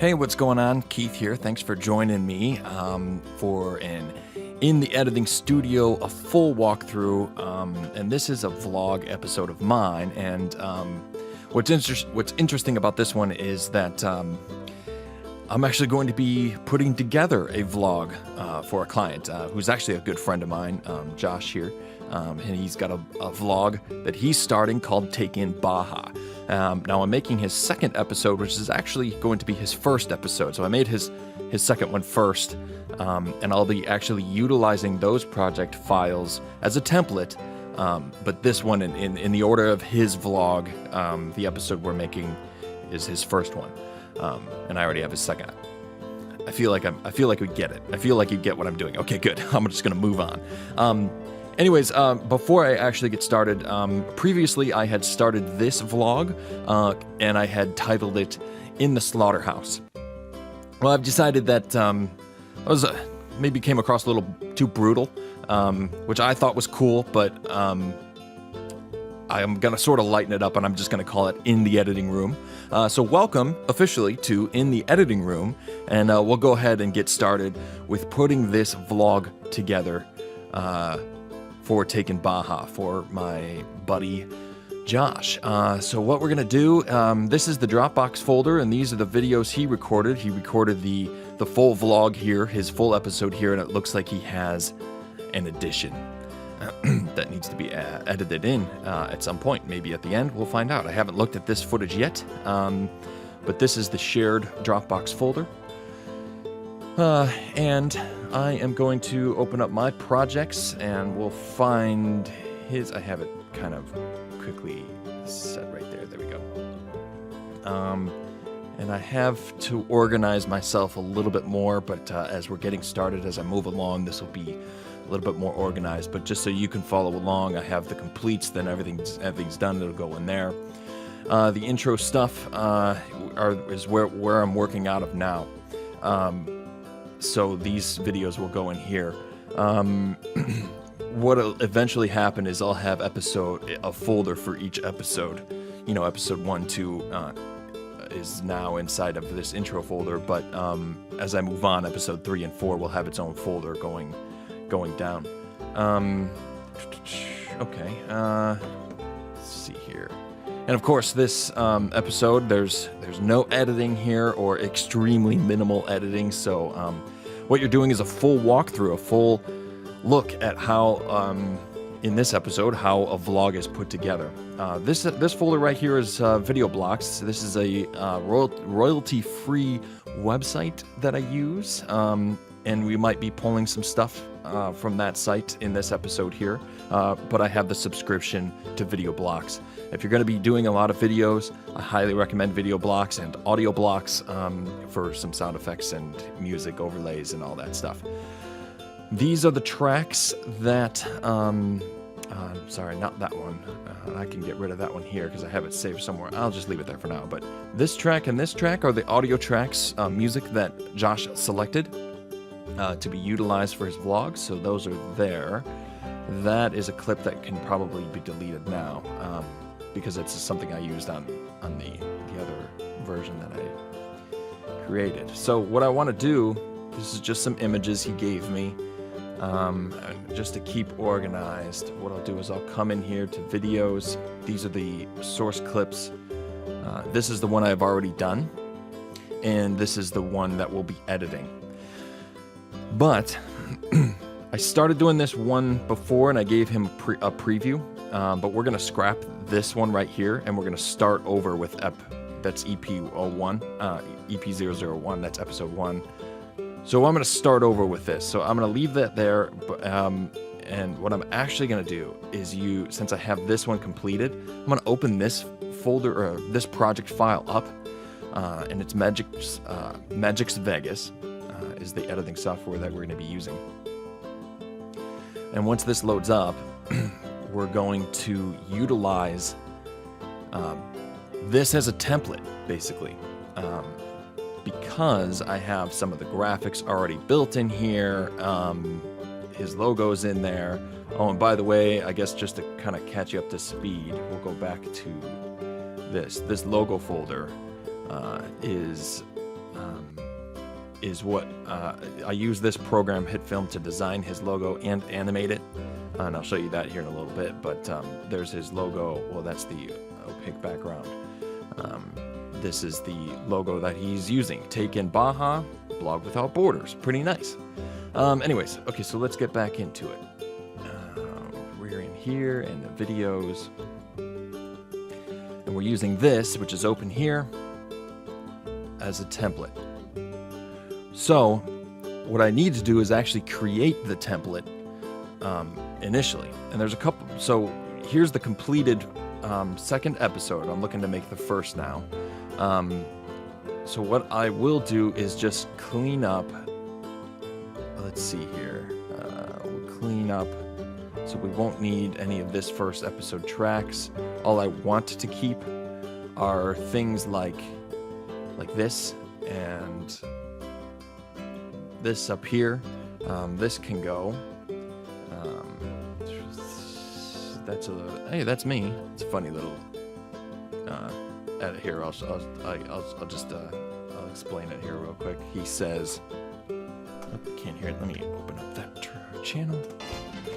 Hey, what's going on? Keith here. Thanks for joining me for an In the Editing Studio, a full walkthrough. And this is a vlog episode of mine. And what's interesting about this one is that I'm actually going to be putting together a vlog for a client who's actually a good friend of mine, Josh here. And he's got a vlog that he's starting called Take in Baja. Now I'm making his second episode, which is actually going to be his first episode. So I made his second one first, and I'll be actually utilizing those project files as a template. But this one, in the order of his vlog, the episode we're making is his first one, and I already have his second. I feel like we get it. I feel like you get what I'm doing. Okay, good. I'm just gonna move on. Anyways, before I actually get started, previously I had started this vlog, and I had titled it In the Slaughterhouse. Well, I've decided that I was maybe came across a little too brutal, which I thought was cool, but I'm gonna sort of lighten it up, and I'm just gonna call it In the Editing Room. So welcome officially to In the Editing Room, and we'll go ahead and get started with putting this vlog together for Taking Baja for my buddy Josh. So what we're gonna do, this is the Dropbox folder, and these are the videos he recorded. He recorded the full vlog here, his full episode here, and it looks like he has an addition that needs to be edited in at some point. Maybe at the end, we'll find out. I haven't looked at this footage yet, but this is the shared Dropbox folder. And I am going to open up my projects, and we'll find his. I have it kind of quickly set right there. There we go. And I have to organize myself a little bit more, but as we're getting started, as I move along, this will be a little bit more organized. But just so you can follow along, I have the completes, then everything's done, it'll go in there. The intro stuff is where I'm working out of now. So these videos will go in here. What'll eventually happen is I'll have a folder for each episode. You know, episode 1, 2 is now inside of this intro folder, but as I move on, episode 3 and 4 will have its own folder going down. Okay, let's see here. And of course, this episode, there's no editing here, or extremely minimal editing. So what you're doing is a full walkthrough, a full look at how, in this episode, how a vlog is put together. This folder right here is Video Blocks. This is a royalty-free website that I use, and we might be pulling some stuff from that site in this episode here. But I have the subscription to Video Blocks. If you're going to be doing a lot of videos, I highly recommend Video Blocks and Audio Blocks for some sound effects and music overlays and all that stuff. These are the tracks that, sorry, not that one. I can get rid of that one here because I have it saved somewhere. I'll just leave it there for now. But this track and this track are the audio tracks, music that Josh selected to be utilized for his vlog. So those are there. That is a clip that can probably be deleted now because it's something I used on the other version that I created. So what I want to do, this is just some images he gave me, just to keep organized. What I'll do is I'll come in here to videos. These are the source clips. This is the one I've already done, and this is the one that we'll be editing. But I started doing this one before, and I gave him a preview, but we're going to scrap this one right here, and we're going to start over with that's EP01, EP001, that's episode 1. So I'm going to start over with this. So I'm going to leave that there, and what I'm actually going to do is since I have this one completed, I'm going to open this folder, or this project file up, and it's Magix Vegas is the editing software that we're going to be using. And once this loads up, we're going to utilize this as a template, basically, because I have some of the graphics already built in here. His logo's in there. Oh, and by the way, I guess just to kind of catch you up to speed, we'll go back to this. This logo folder is is what I use this program HitFilm to design his logo and animate it, and I'll show you that here in a little bit. But there's his logo. Well, that's the opaque background. This is the logo that he's using. Take in Baja, blog without borders. Pretty nice. Anyways, okay, so let's get back into it. We're in here in the videos, and we're using this, which is open here, as a template. So what I need to do is actually create the template initially. And there's a couple. So here's the completed second episode. I'm looking to make the first now. So what I will do is just clean up. Let's see here. We'll clean up so we won't need any of this first episode tracks. All I want to keep are things like this and this up here. This can go. That's me. It's a funny little edit here. I'll explain it here real quick. He says, oh, can't hear it. Let me open up that channel.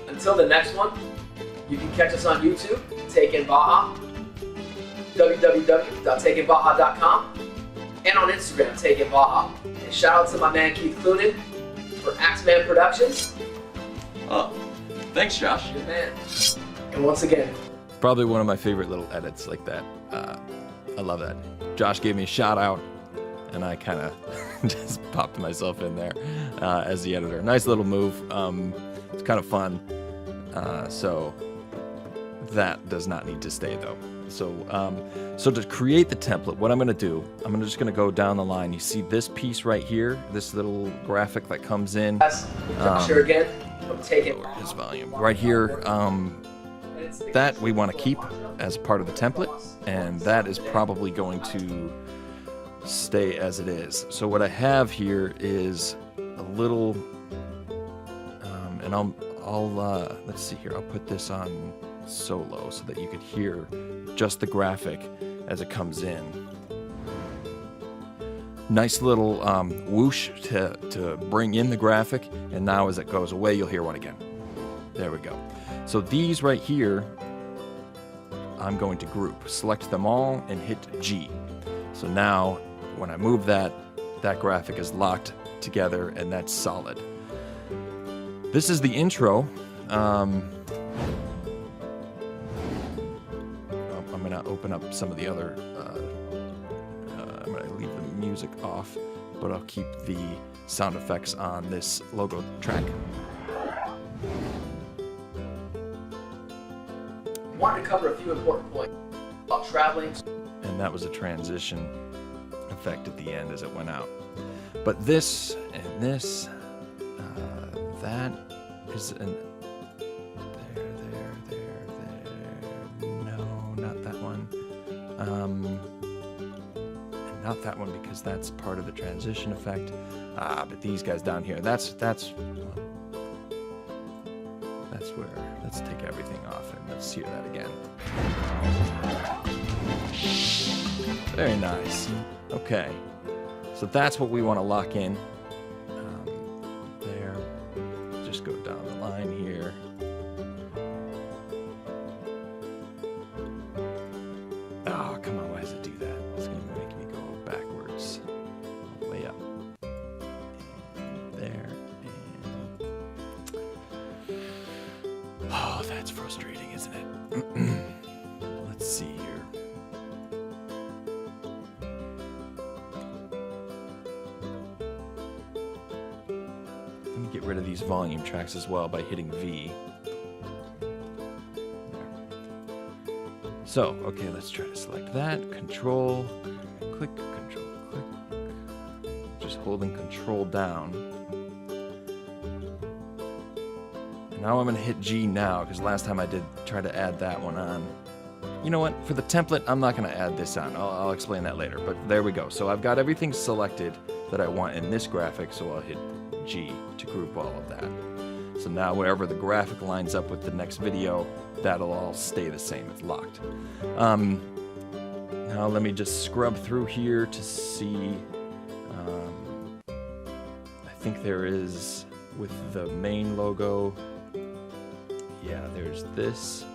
Until the next one, you can catch us on YouTube, Take In Baja, www.takeinbaja.com, and on Instagram, Take In Baja. And shout out to my man Keith Clunan for Axeman Productions. Oh, thanks, Josh. Good man. And once again, probably one of my favorite little edits like that. I love that. Josh gave me a shout out, and I kind of just popped myself in there as the editor. Nice little move. It's kind of fun. So that does not need to stay though. So to create the template, what I'm going to do, I'm just going to go down the line. You see this piece right here, this little graphic that comes in. Sure again. I'm taking lower his volume right here. That we want to keep as part of the template, and that is probably going to stay as it is. So what I have here is a little, and I'll let's see here. I'll put this on solo so that you could hear just the graphic as it comes in. Nice little whoosh to bring in the graphic, and now as it goes away, you'll hear one again. There we go. So these right here, I'm going to group. Select them all and hit G. So now when I move that graphic is locked together, and that's solid. This is the intro. I'm going to open up some of the other, I'm going to leave the music off, but I'll keep the sound effects on this logo track. Wanted to cover a few important points about traveling. And that was a transition effect at the end as it went out. But this and this, that is an there. No, not that one. And not that one because that's part of the transition effect. But these guys down here, that's where, let's take everything off and let's hear that again. Very nice. Okay, so that's what we want to lock in. There, just go down the line here. Oh, come on, why does it do that? It's going to make me go backwards. All the way up. And there, and... Oh, that's frustrating, isn't it? Let's see here. Let me get rid of these volume tracks as well by hitting V. There. So, okay, let's try to select that. Control, click, control, click. Just holding control down. And now I'm going to hit G now, because last time I did try to add that one on. You know what? For the template, I'm not going to add this on. I'll explain that later, but there we go. So I've got everything selected that I want in this graphic, so I'll hit G to group all of that. So now wherever the graphic lines up with the next video, that'll all stay the same. It's locked. Now let me just scrub through here to see I think there is with the main logo. Yeah, there's this.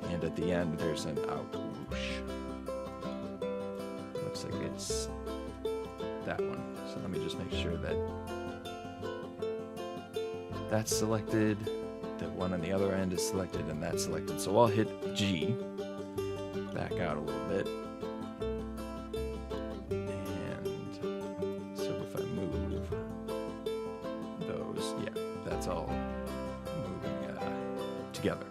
And at the end, there's an out whoosh. Looks like it's that one. So let me just make sure that that's selected. The one on the other end is selected, and that's selected. So I'll hit G, back out a little bit. And so if I move those, yeah, that's all moving together.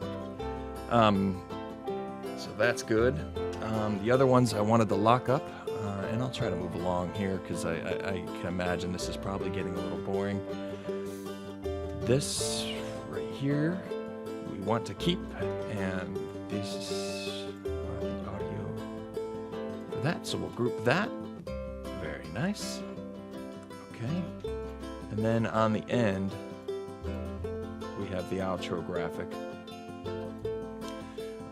So that's good. The other ones I wanted to lock up, and I'll try to move along here because I can imagine this is probably getting a little boring. This right here we want to keep, and these are the audio for that, so we'll group that. Very nice. Okay, and then on the end we have the outro graphic,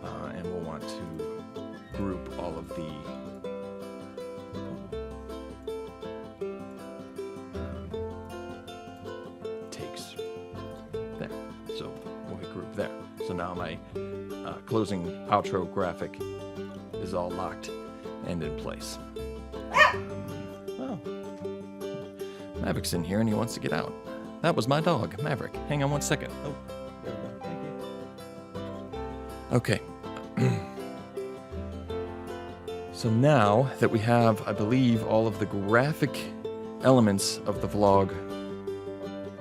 and we'll want to group all of the takes there. So we'll hit group there. So now my closing outro graphic is all locked and in place. Well, Maverick's in here and he wants to get out. That was my dog, Maverick. Hang on one second. Oh, there we go. Thank you. Okay. So now that we have, I believe, all of the graphic elements of the vlog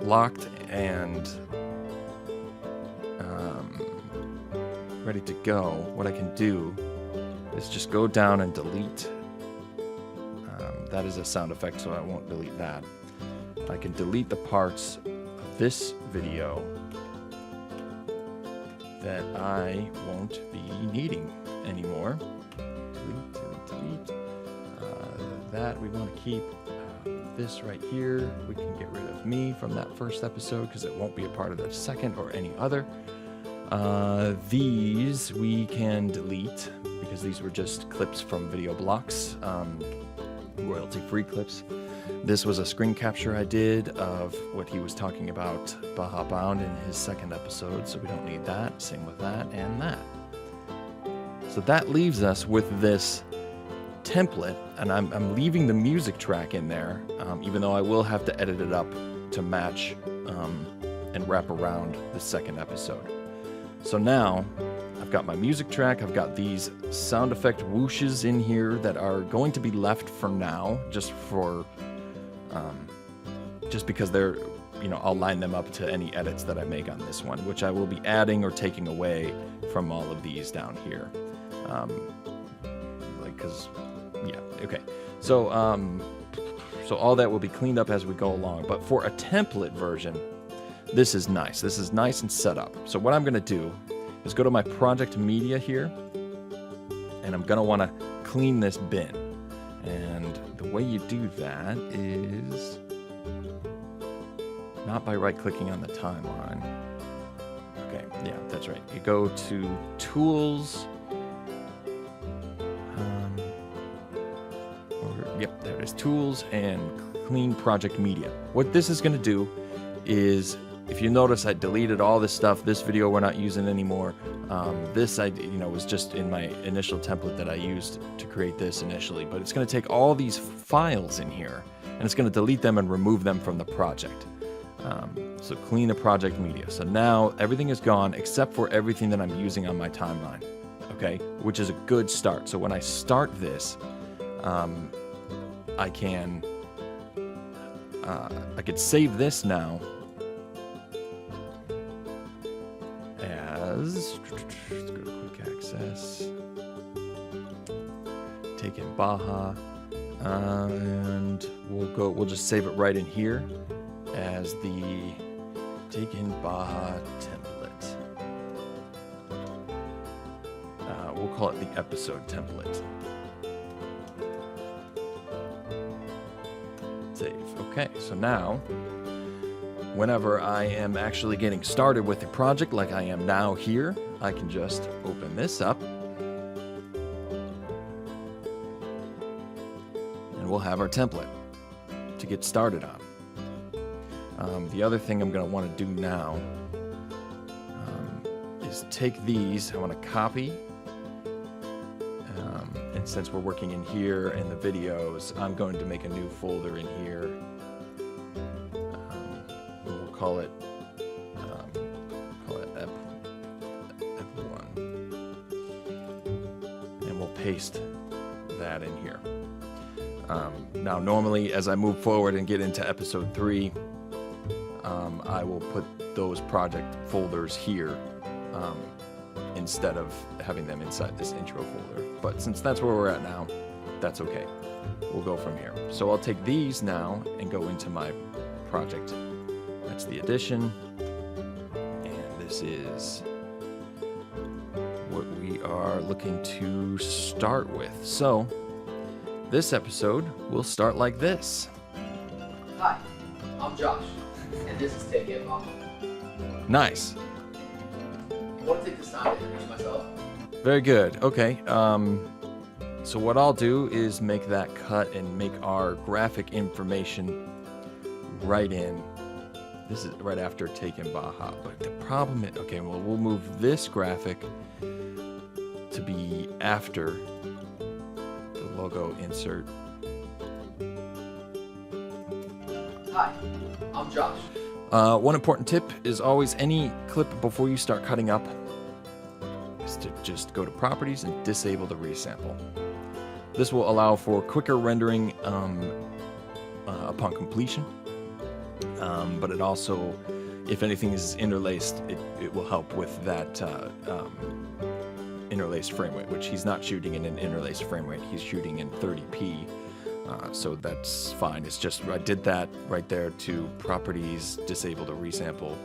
locked and ready to go, what I can do is just go down and delete. That is a sound effect, so I won't delete that. I can delete the parts of this video that I won't be needing anymore. Delete, delete, delete. That we want to keep. This right here, we can get rid of me from that first episode because it won't be a part of the second or any other. These we can delete because these were just clips from video blocks, royalty-free clips. This was a screen capture I did of what he was talking about Baja Bound in his second episode, so we don't need that. Same with that and that. So that leaves us with this template, and I'm leaving the music track in there, even though I will have to edit it up to match and wrap around the second episode. So now I've got my music track, I've got these sound effect whooshes in here that are going to be left for now, just because they're, you know, I'll line them up to any edits that I make on this one, which I will be adding or taking away from all of these down here. Because, yeah, okay. So, so all that will be cleaned up as we go along. But for a template version, this is nice. This is nice and set up. So what I'm going to do is go to my project media here, and I'm going to want to clean this bin. And the way you do that is not by right-clicking on the timeline. Okay, yeah, that's right. You go to Tools. Yep, there it is. Tools and Clean Project Media. What this is going to do is, if you notice, I deleted all this stuff. This video we're not using anymore. This was just in my initial template that I used to create this initially. But it's going to take all these files in here, and it's going to delete them and remove them from the project. So clean the project media. So now everything is gone except for everything that I'm using on my timeline. Okay, which is a good start. So when I start this, I could save this now as, let's go to quick access, take in Baja, and we'll just save it right in here as the take in Baja template. We'll call it the episode template. Save. Okay, so now, whenever I am actually getting started with the project, like I am now here, I can just open this up. and we'll have our template to get started on. The other thing I'm going to want to do now is take these. I want to copy, and since we're working in here in the videos, I'm going to make a new folder in here. We'll call it F1, and we'll paste that in here. Now, normally, as I move forward and get into episode 3, I will put those project folders here instead of having them inside this intro folder. But since that's where we're at now, that's okay. We'll go from here. So I'll take these now and go into my project. That's the addition, and this is what we are looking to start with. So this episode will start like this. Hi, I'm Josh, and this is Take It Off. Nice. I want to take this time to introduce myself. Very good. Okay. So what I'll do is make that cut and make our graphic information right in. This is right after Taken Baja. But the problem is, okay, well, we'll move this graphic to be after the logo insert. Hi, I'm Josh. One important tip is always any clip before you start cutting up is to just go to properties and disable the resample. This will allow for quicker rendering upon completion, but it also, if anything is interlaced, it will help with that interlaced frame rate, which he's not shooting in an interlaced frame rate. He's shooting in 30p. So that's fine. It's just I did that right there to properties, disable the resample.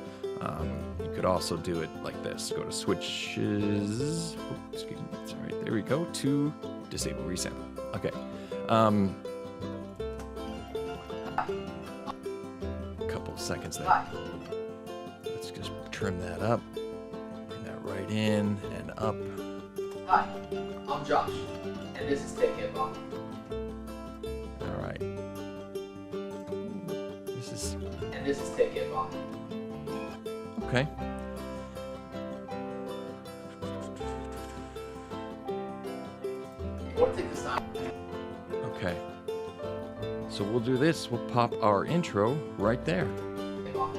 You could also do it like this. Go to switches. Oh, excuse me. Sorry. There we go. To disable resample. Okay. A couple of seconds there. Hi. Let's just trim that up. Bring that right in and up. Hi, I'm Josh, and this is Take It Off. All right. And this is Take It Off. Okay. I want to take this time. Okay. So we'll do this. We'll pop our intro right there. Take off.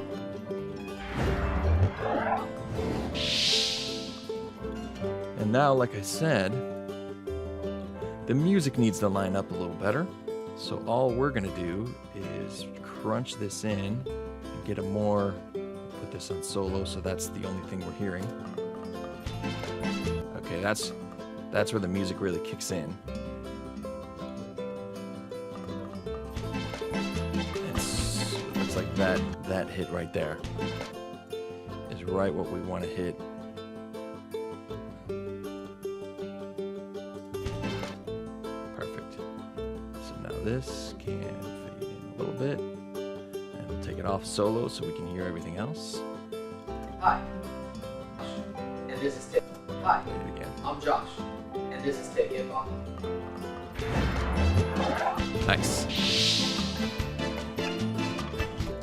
And now, like I said, the music needs to line up a little better. So all we're going to do is crunch this in and get a more, put this on solo, so that's the only thing we're hearing. Okay, that's where the music really kicks in. It looks like that hit right there is right what we want to hit. Perfect. So now this can fade in a little bit, and we'll take it off solo so we can hear everything else. Hi, and this is Take. Hi, Play it again. I'm Josh, and this is Take It Off. Nice.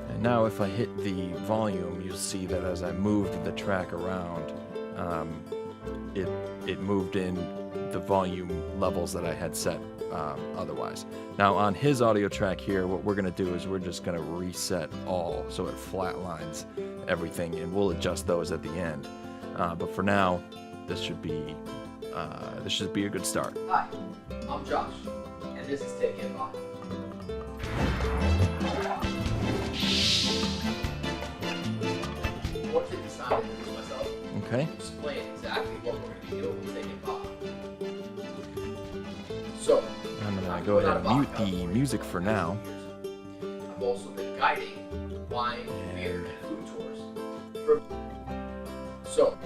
And now if I hit the volume, you'll see that as I moved the track around, it moved in the volume levels that I had set otherwise. Now on his audio track here, what we're going to do is we're just going to reset all so it flatlines everything, and we'll adjust those at the end. But for now, this should be a good start. Hi, I'm Josh, and this is Take It Off. I want to take this time to introduce myself. Okay. Explain exactly what we're going to be doing with Take It Off. So, I'm going to go ahead and mute the music for now. I've also been guiding wine, beer, and food tours. So,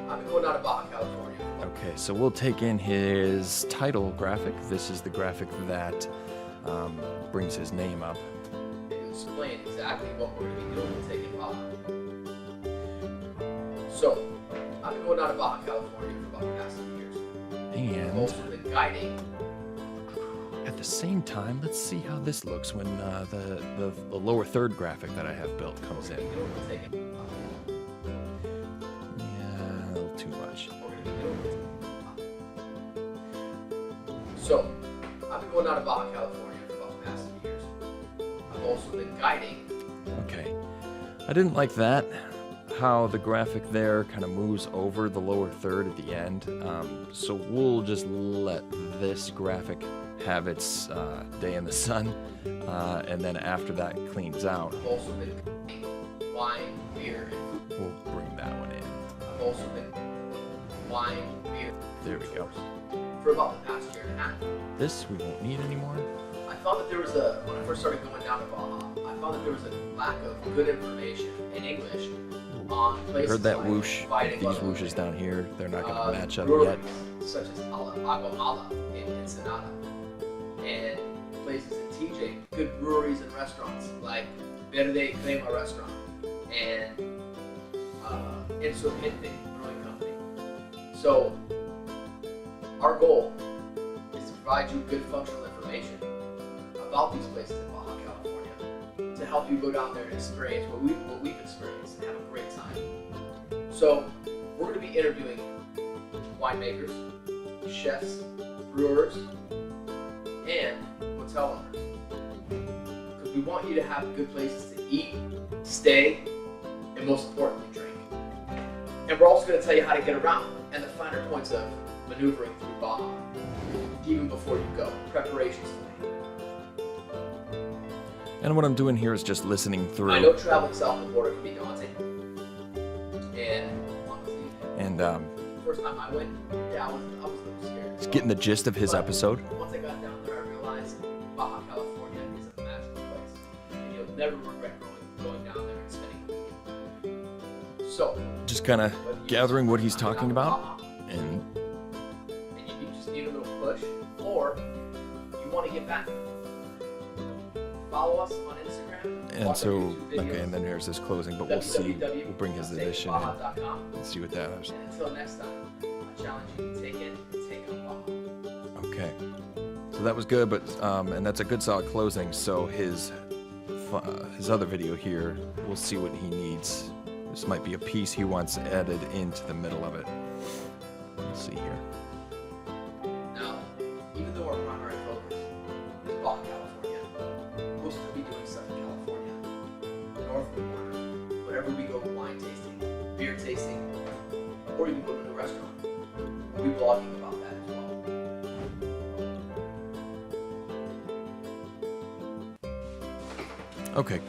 I've been going out of Baja, California. Okay, so we'll take in his title graphic. This is the graphic that brings his name up. Explain exactly what we're going to be doing with Take It Baja. So, I've been going out of Baja, California for about the past 2 years. I've And also been guiding. at the same time, let's see how this looks when the lower third graphic that I have built comes in. Yeah, a little too much. So, I've been going down to Baja California for about the past 2 years. I've also been guiding. Okay, I didn't like that, how the graphic there kind of moves over the lower third at the end. So we'll just let this graphic have its day in the sun, and then after that cleans out, I've also been guiding wine, beer, and food. we'll bring that one in. I've also been wine, beer, There we go. for about the past year and a half. This we won't need anymore. I found that there was when I first started going down to Baja, I found that there was a lack of good information in English on You places heard that like whoosh? Fighting These Level, whooshes down here, they're not going to match up breweries yet. such as Agua in Ensenada, and places in TJ, good breweries and restaurants like Verde Crema Restaurant and Insurgente Brewing Company. So our goal is to provide you good functional information about these places in Baja California to help you go down there and experience what we've experienced and have a great time. So we're going to be interviewing winemakers, chefs, brewers, and hotel owners, because we want you to have good places to eat, stay, and most importantly, drink. And we're also going to tell you how to get around and the finer points of maneuvering through Baja, even before you go, preparations to make. And what I'm doing here is just listening through. I know traveling south of the border can be daunting, and honestly, And first time I went, yeah, I was a little scared. just getting the gist of his But episode. Once I got down there, I realized Baja California is a magical place, and you'll never regret going down there and spending a weekend. So, Just kind of whether you gathering what he's just come talking down to about. Baja And and you just need a little push, or you want to get back, follow us on Instagram. and watch our so, YouTube videos, okay, and then there's his closing, but we'll see. We'll bring his edition in www.takebaja.com. and see what that is. And until next time, I challenge you to take it and take on Baja. Okay, so that was good, but and that's a good solid closing. So his other video here, we'll see what he needs. This might be a piece he wants added into the middle of it. Let's see here. Now, even though our primary focus is Baja California, we'll still be doing stuff in California, north of the border, wherever we go wine tasting, beer tasting, or even go to a restaurant. We'll be blogging about that as well. Okay,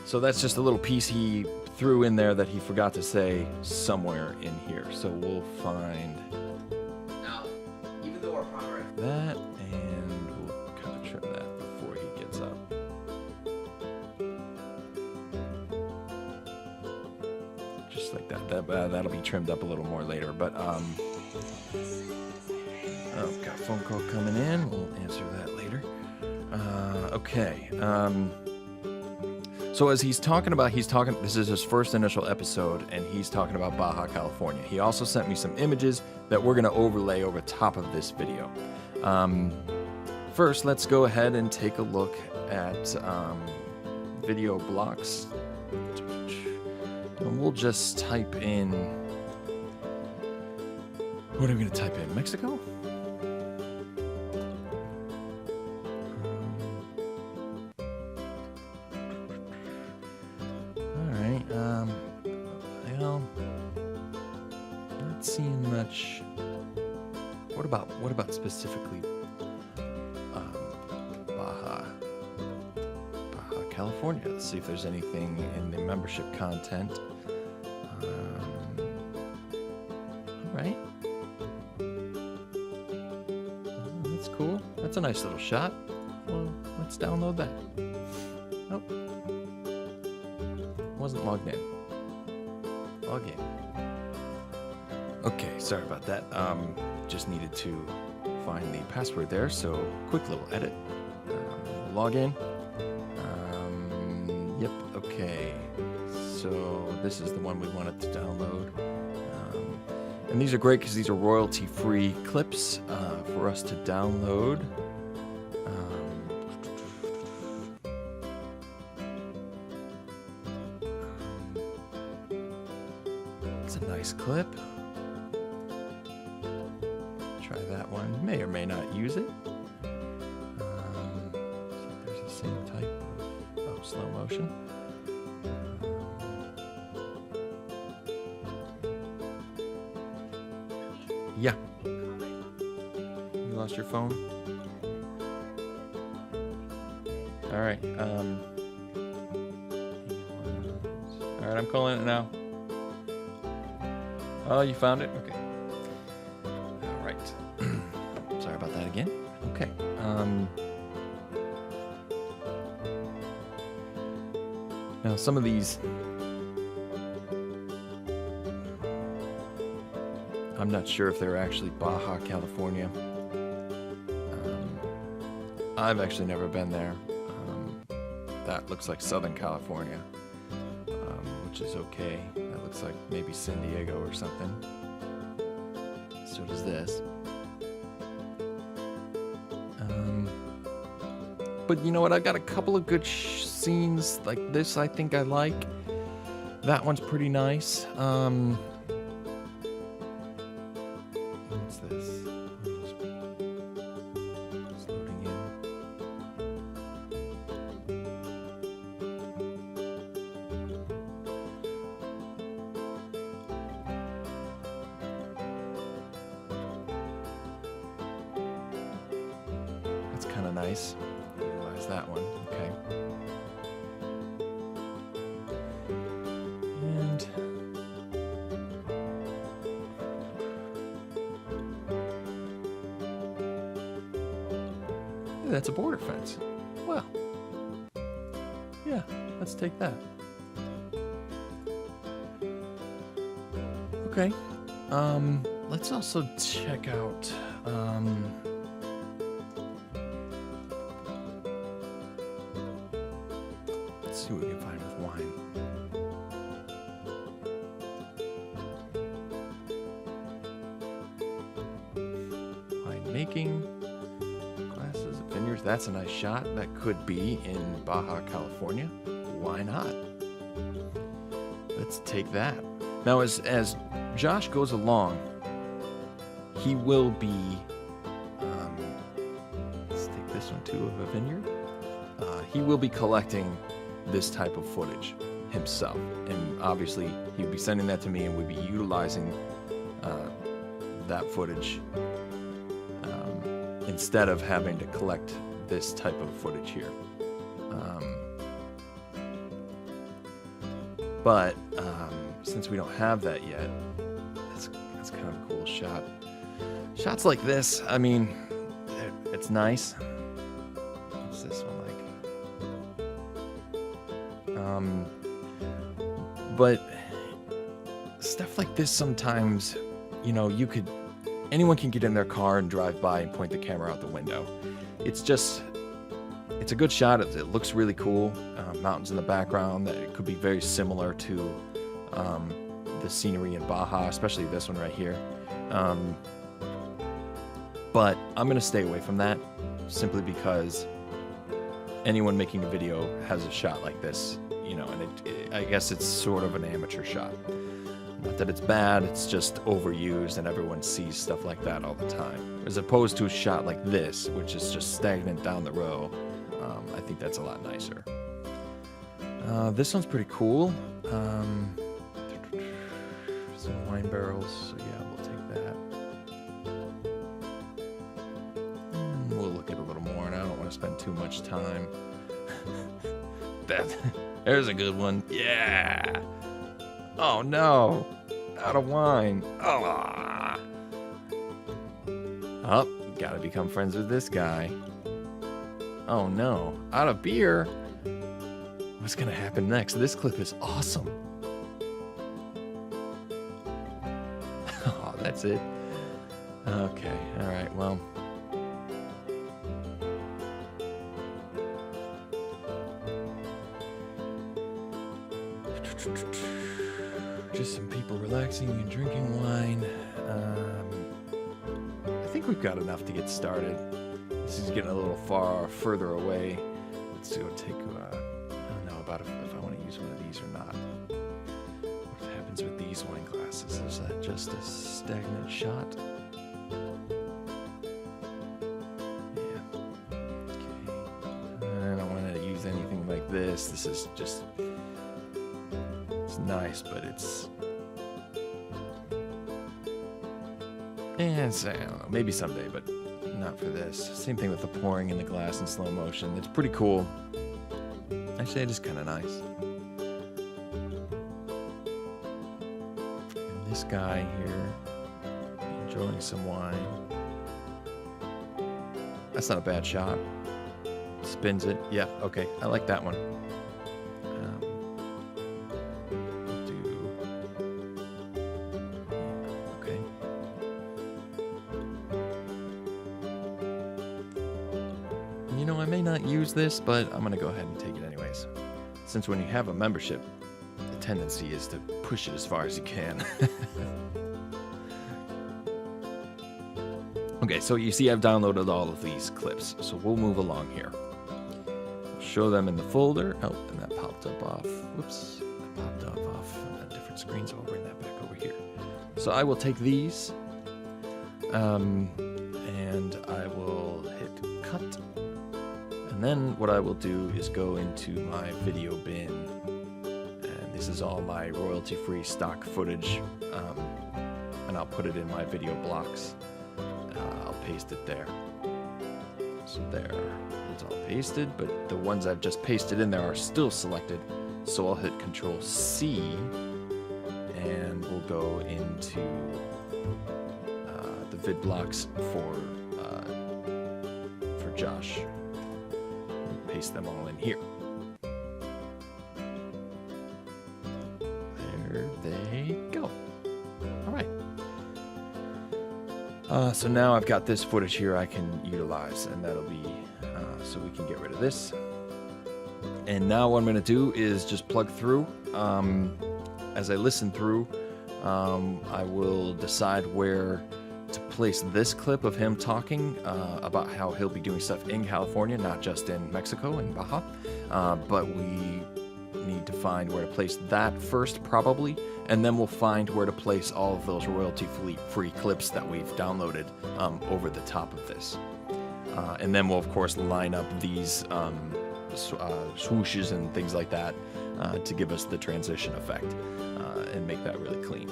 so that's just a little piece he threw in there that he forgot to say somewhere in here. So we'll find Now, even though our primary that, and we'll kind of trim that before he gets up. Just like that. That'll be trimmed up a little more later. But oh, got a phone call coming in. We'll answer that later. Okay. So as he's talking, this is his first initial episode, and he's talking about Baja California. He also sent me some images that we're going to overlay over top of this video. First, let's go ahead and take a look at video blocks. And we'll just type in, what are we going to type in? Mexico? Well, not seeing much. What about specifically Baja California? Let's see if there's anything in the membership content. All right. Oh, that's cool. That's a nice little shot. Well, let's download that. Nope. Wasn't logged in. Log in. Okay, sorry about that. Just needed to find the password there, so quick little edit. Log in. Yep, okay. So this is the one we wanted to download. And these are great because these are royalty-free clips for us to download. That's a nice clip. Try that one. May or may not use it. So there's the same type of slow motion. Yeah. You lost your phone? All right. All right, I'm calling it now. Oh, you found it? Okay. All right. Sorry about that again. Okay. Now some of these, I'm not sure if they're actually Baja California. I've actually never been there. That looks like Southern California, which is okay. That looks like maybe San Diego or something. So does this. But you know what? I got a couple of good scenes like this. I think I like. That one's pretty nice. What's this? It's loading in. That's kind of nice. Realize that one. Okay. And yeah, that's a border fence. Well, yeah, let's take that. Okay. Let's also check out let's see what we can find with wine. Wine making, glasses, vineyards. That's a nice shot. That could be in Baja California. Why not? Let's take that. Now, as Josh goes along, he will be. Let's take this one too of a vineyard. He will be collecting this type of footage himself, and obviously he would be sending that to me, and we'd be utilizing that footage instead of having to collect this type of footage here. But since we don't have that yet, that's kind of a cool shot. Shots like this, I mean, it's nice. What's this one like? But stuff like this sometimes, you know, anyone can get in their car and drive by and point the camera out the window. It's a good shot. It looks really cool. Mountains in the background. That it could be very similar to the scenery in Baja, especially this one right here. But I'm gonna stay away from that simply because anyone making a video has a shot like this, you know, and I guess it's sort of an amateur shot. Not that it's bad, it's just overused and everyone sees stuff like that all the time. As opposed to a shot like this, which is just stagnant down the row. I think that's a lot nicer. This one's pretty cool. Some wine barrels, so yeah, we'll take that. We'll look at a little more, and I don't want to spend too much time. There's a good one. Yeah. Oh no, out of wine. Oh, gotta become friends with this guy. Oh no, out of beer. What's gonna happen next? This clip is awesome. Oh, that's it. Okay, all right, well. Just some people relaxing and drinking wine. I think we've got enough to get started. This is getting a little further away. Let's go take, I don't know about if I want to use one of these or not. What happens with these? these wine glasses. Is that just a stagnant shot? Yeah. Okay. I don't want to use anything like this. This is just... It's nice, but it's... I don't know, maybe someday, but not for this. Same thing with the pouring in the glass in slow motion. It's pretty cool. Actually, it is kind of nice. And this guy here, enjoying some wine. That's not a bad shot. Spins it. Yeah, okay, I like that one. You know, I may not use this, but I'm going to go ahead and take it anyways. Since when you have a membership, the tendency is to push it as far as you can. Okay, so you see I've downloaded all of these clips, so we'll move along here. We'll show them in the folder. Oh, and that popped up off. Whoops, that popped up off on a different screen, so I'll bring that back over here. So I will take these, and I will hit cut. And then what I will do is go into my video bin, and this is all my royalty-free stock footage, and I'll put it in my video blocks. I'll paste it there. So there, it's all pasted, but the ones I've just pasted in there are still selected. So I'll hit Control C, and we'll go into the vid blocks for Josh. Paste them all in here. There they go. All right. So now I've got this footage here I can utilize, and that'll be so we can get rid of this. And now what I'm going to do is just plug through. As I listen through, I will decide where to place this clip of him talking about how he'll be doing stuff in California, not just in Mexico and Baja, but we need to find where to place that first probably, and then we'll find where to place all of those royalty-free clips that we've downloaded over the top of this. And then we'll of course line up these swooshes and things like that to give us the transition effect and make that really clean.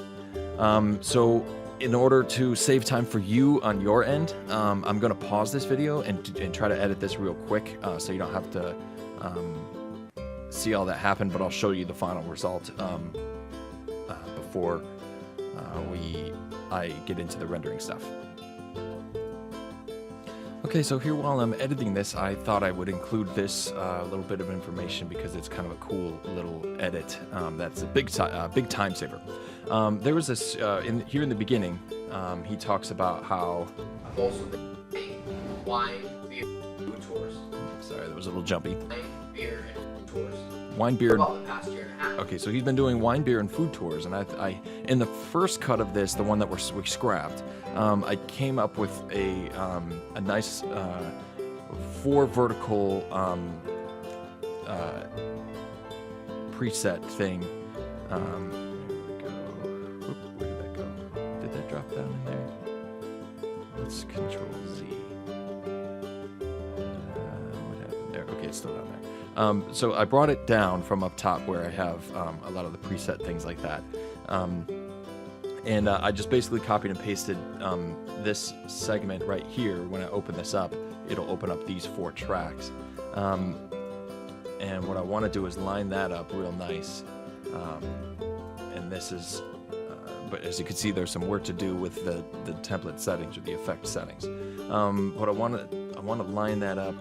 So in order to save time for you on your end, I'm going to pause this video and try to edit this real quick so you don't have to see all that happen, but I'll show you the final result before I get into the rendering stuff. Okay, so here while I'm editing this, I thought I would include this little bit of information because it's kind of a cool little edit that's a big time saver. There was this, here in the beginning, he talks about how... I've also been doing wine, beer, food tours. Sorry, that was a little jumpy. Wine, beer, and food tours. Wine, beer, about the past year and a half. Okay, so he's been doing wine, beer, and food tours, and I in the first cut of this, the one that we scrapped, I came up with a nice 4 vertical preset thing. There we go. Whoop, where did that go? Did that drop down in there? Let's Control Z. What happened there? Okay, it's still down there. So I brought it down from up top where I have a lot of the preset things like that. And I just basically copied and pasted this segment right here. When I open this up, it'll open up these 4 tracks. And what I want to do is line that up real nice. And this is, but as you can see, there's some work to do with the template settings or the effect settings. What I want to line that up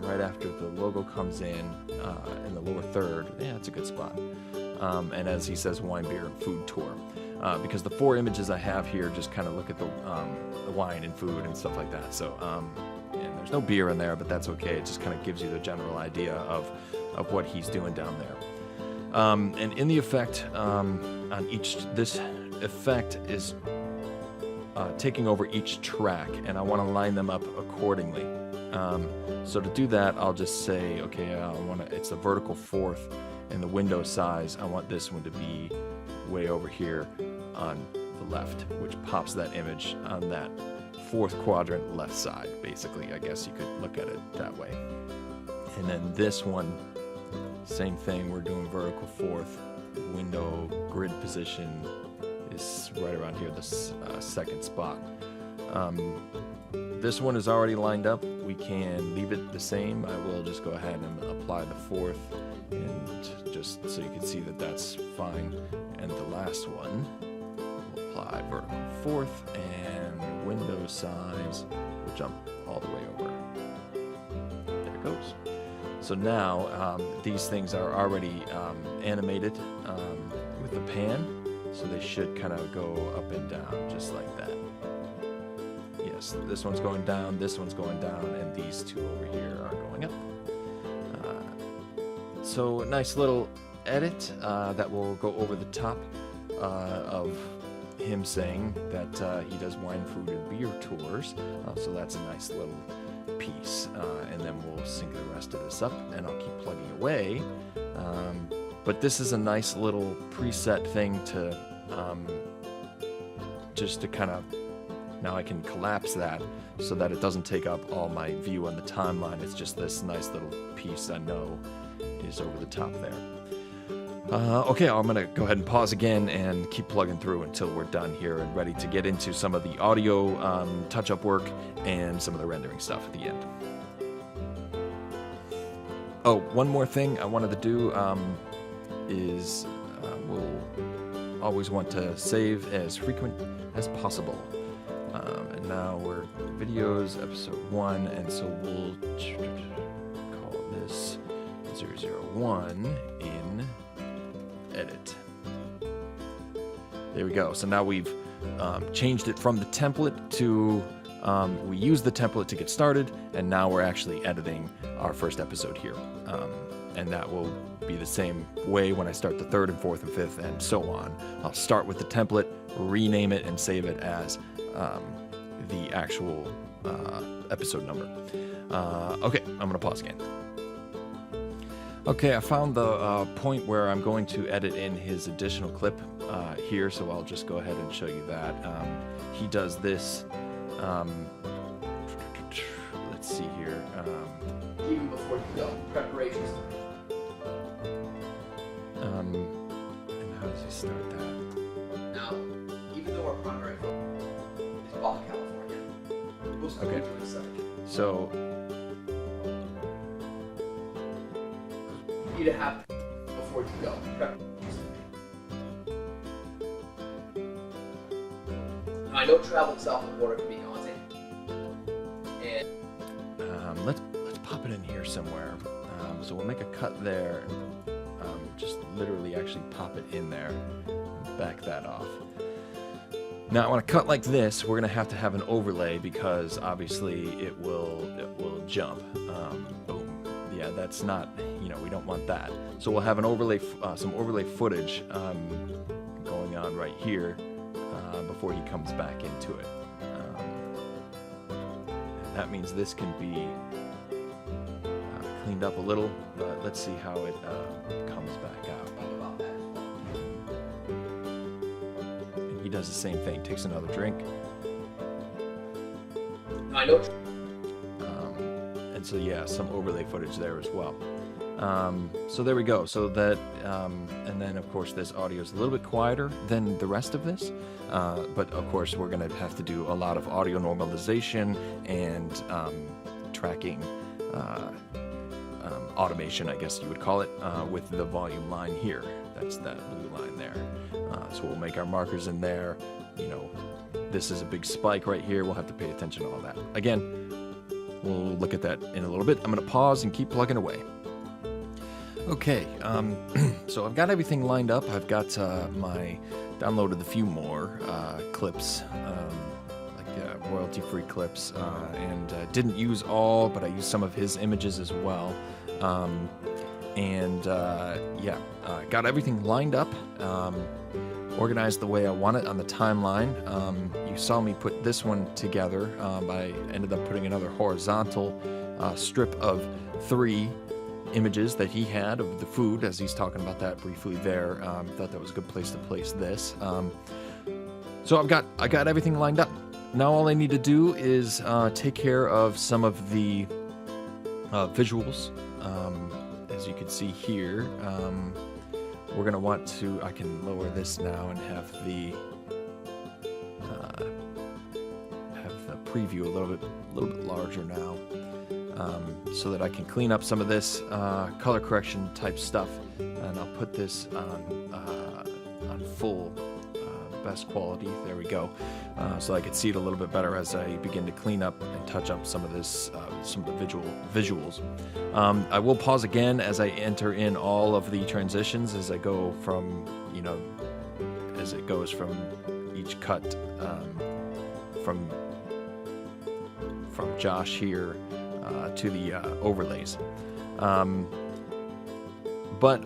right after the logo comes in the lower third. Yeah, it's a good spot. And as he says, wine, beer, and food tour. Because the 4 images I have here just kind of look at the wine and food and stuff like that. So, and there's no beer in there, but that's okay. It just kind of gives you the general idea of what he's doing down there. And in the effect, on this effect is taking over each track, and I want to line them up accordingly. So to do that, I'll just say, okay, it's a vertical 4th, and the window size, I want this one to be way over here on the left, which pops that image on that fourth quadrant left side, basically. I guess you could look at it that way. And then this one, same thing, we're doing vertical fourth, window grid position is right around here, this second spot. This one is already lined up. We can leave it the same. I will just go ahead and apply the fourth, and just so you can see that that's fine. And the last one, we'll apply vertical fourth, and window size will jump all the way over. There it goes. So now these things are already animated with the pan, so they should kind of go up and down just like that. Yes, this one's going down, this one's going down, and these two over here are going up. So a nice little edit that will go over the top of him saying that he does wine, food, and beer tours. So that's a nice little piece, and then we'll sync the rest of this up, and I'll keep plugging away. But this is a nice little preset thing to just to kind of, now I can collapse that so that it doesn't take up all my view on the timeline. It's just this nice little piece I know is over the top there. Okay, I'm going to go ahead and pause again and keep plugging through until we're done here and ready to get into some of the audio touch-up work and some of the rendering stuff at the end. Oh, one more thing I wanted to do is we'll always want to save as frequent as possible. And now we're videos, episode 1, and so we'll call this 001 in edit. There we go. So now we've changed it from the template to, we used the template to get started, and now we're actually editing our first episode here. And that will be the same way when I start the third and fourth and fifth and so on. I'll start with the template, rename it, and save it as the actual episode number. Okay, I'm going to pause again. Okay, I found the point where I'm going to edit in his additional clip here, so I'll just go ahead and show you that. He does this, let's see here. Even before you go, preparations. And how does he start that? Now, even though our primary focus is Baja California, we'll still Okay. do a second. So, You need to have before you go. Preparations. Now, I know traveling south of the border can be daunting, and let's pop it in here somewhere. So we'll make a cut there, and just literally actually pop it in there and back that off. Now, on a cut like this, we're gonna have to have an overlay because obviously it will jump. Boom. Yeah, that's not, we don't want that. So we'll have an overlay, some overlay footage going on right here before he comes back into it. And that means this can be cleaned up a little, but let's see how it comes back out. think about that. And he does the same thing, takes another drink. Now, I know. And so yeah, some overlay footage there as well. So there we go. So that, and then of course this audio is a little bit quieter than the rest of this, but of course we're gonna have to do a lot of audio normalization and tracking, automation, I guess you would call it, with the volume line here. That's that blue line there. So we'll make our markers in there. This is a big spike right here. We'll have to pay attention to all that. Again, we'll look at that in a little bit. I'm going to pause and keep plugging away. Okay, so I've got everything lined up. I've got downloaded a few more clips, like royalty-free clips, and didn't use all, but I used some of his images as well. Got everything lined up, organized the way I want it on the timeline. You saw me put this one together. I ended up putting another horizontal strip of 3 images that he had of the food, as he's talking about that briefly there. Thought that was a good place to place this. So I got everything lined up. Now all I need to do is take care of some of the visuals. As you can see here, we're gonna want to. I can lower this now and have the preview a little bit larger now, so that I can clean up some of this color correction type stuff, and I'll put this on full best quality. There we go, so I can see it a little bit better as I begin to clean up and touch up some of this, some of the visuals. I will pause again as I enter in all of the transitions as I go from, as it goes from each cut, from Josh here to the overlays. But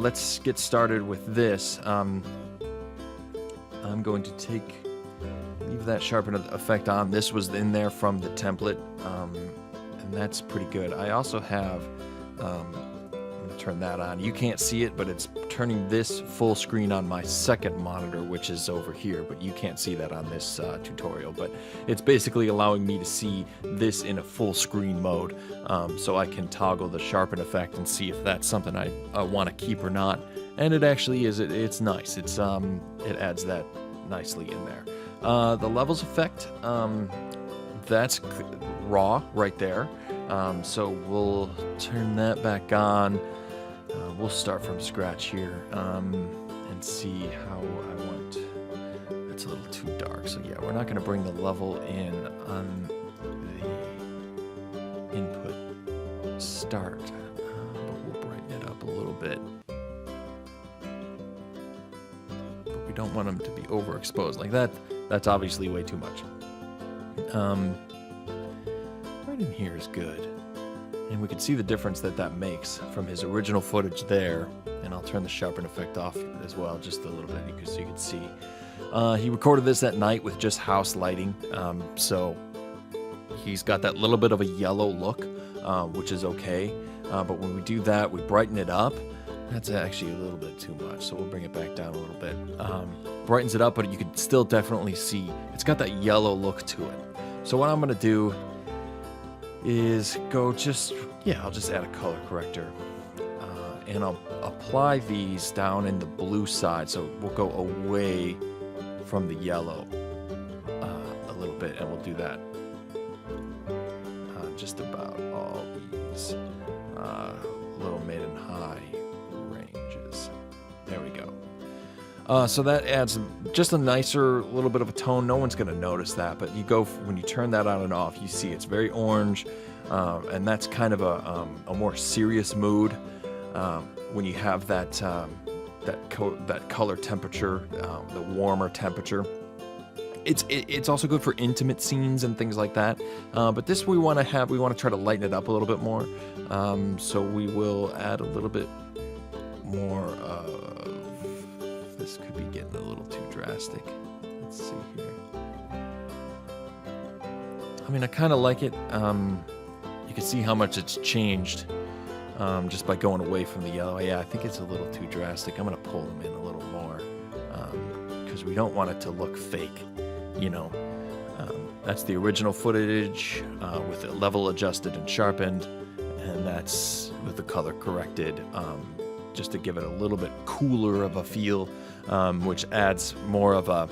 let's get started with this. I'm going to leave that sharpen effect on. This was in there from the template, and that's pretty good. I also have, I'm going to turn that on. You can't see it, but it's turning this full screen on my second monitor, which is over here, but you can't see that on this tutorial. But it's basically allowing me to see this in a full screen mode, so I can toggle the sharpen effect and see if that's something I want to keep or not. And it actually is. It's nice. It adds that nicely in there. The levels effect, that's raw right there. So we'll turn that back on. We'll start from scratch here, and see how I want. It's a little too dark, so yeah, we're not going to bring the level in on the input start, but we'll brighten it up a little bit. But we don't want them to be overexposed like that. That's obviously way too much. Right in here is good. And we can see the difference that makes from his original footage there. And I'll turn the sharpen effect off as well, just a little bit, because you can see. He recorded this at night with just house lighting. So he's got that little bit of a yellow look, which is okay. But when we do that, we brighten it up. That's actually a little bit too much, so we'll bring it back down a little bit. Brightens it up, but you can still definitely see it's got that yellow look to it. So what I'm going to do is I'll just add a color corrector, and I'll apply these down in the blue side, so we'll go away from the yellow a little bit, and we'll do that just about all these low, mid, and high ranges. There we go. So that adds just a nicer little bit of a tone. No one's going to notice that, but when you turn that on and off, you see it's very orange, and that's kind of a more serious mood when you have that color temperature, the warmer temperature. It's also good for intimate scenes and things like that. But this we want to try to lighten it up a little bit more. So we will add a little bit more of. This could be getting a little too drastic. Let's see here. I mean, I kind of like it. You can see how much it's changed just by going away from the yellow. Yeah, I think it's a little too drastic. I'm going to pull them in a little more because we don't want it to look fake, That's the original footage with the level adjusted and sharpened, and that's with the color corrected, just to give it a little bit cooler of a feel, which adds more of a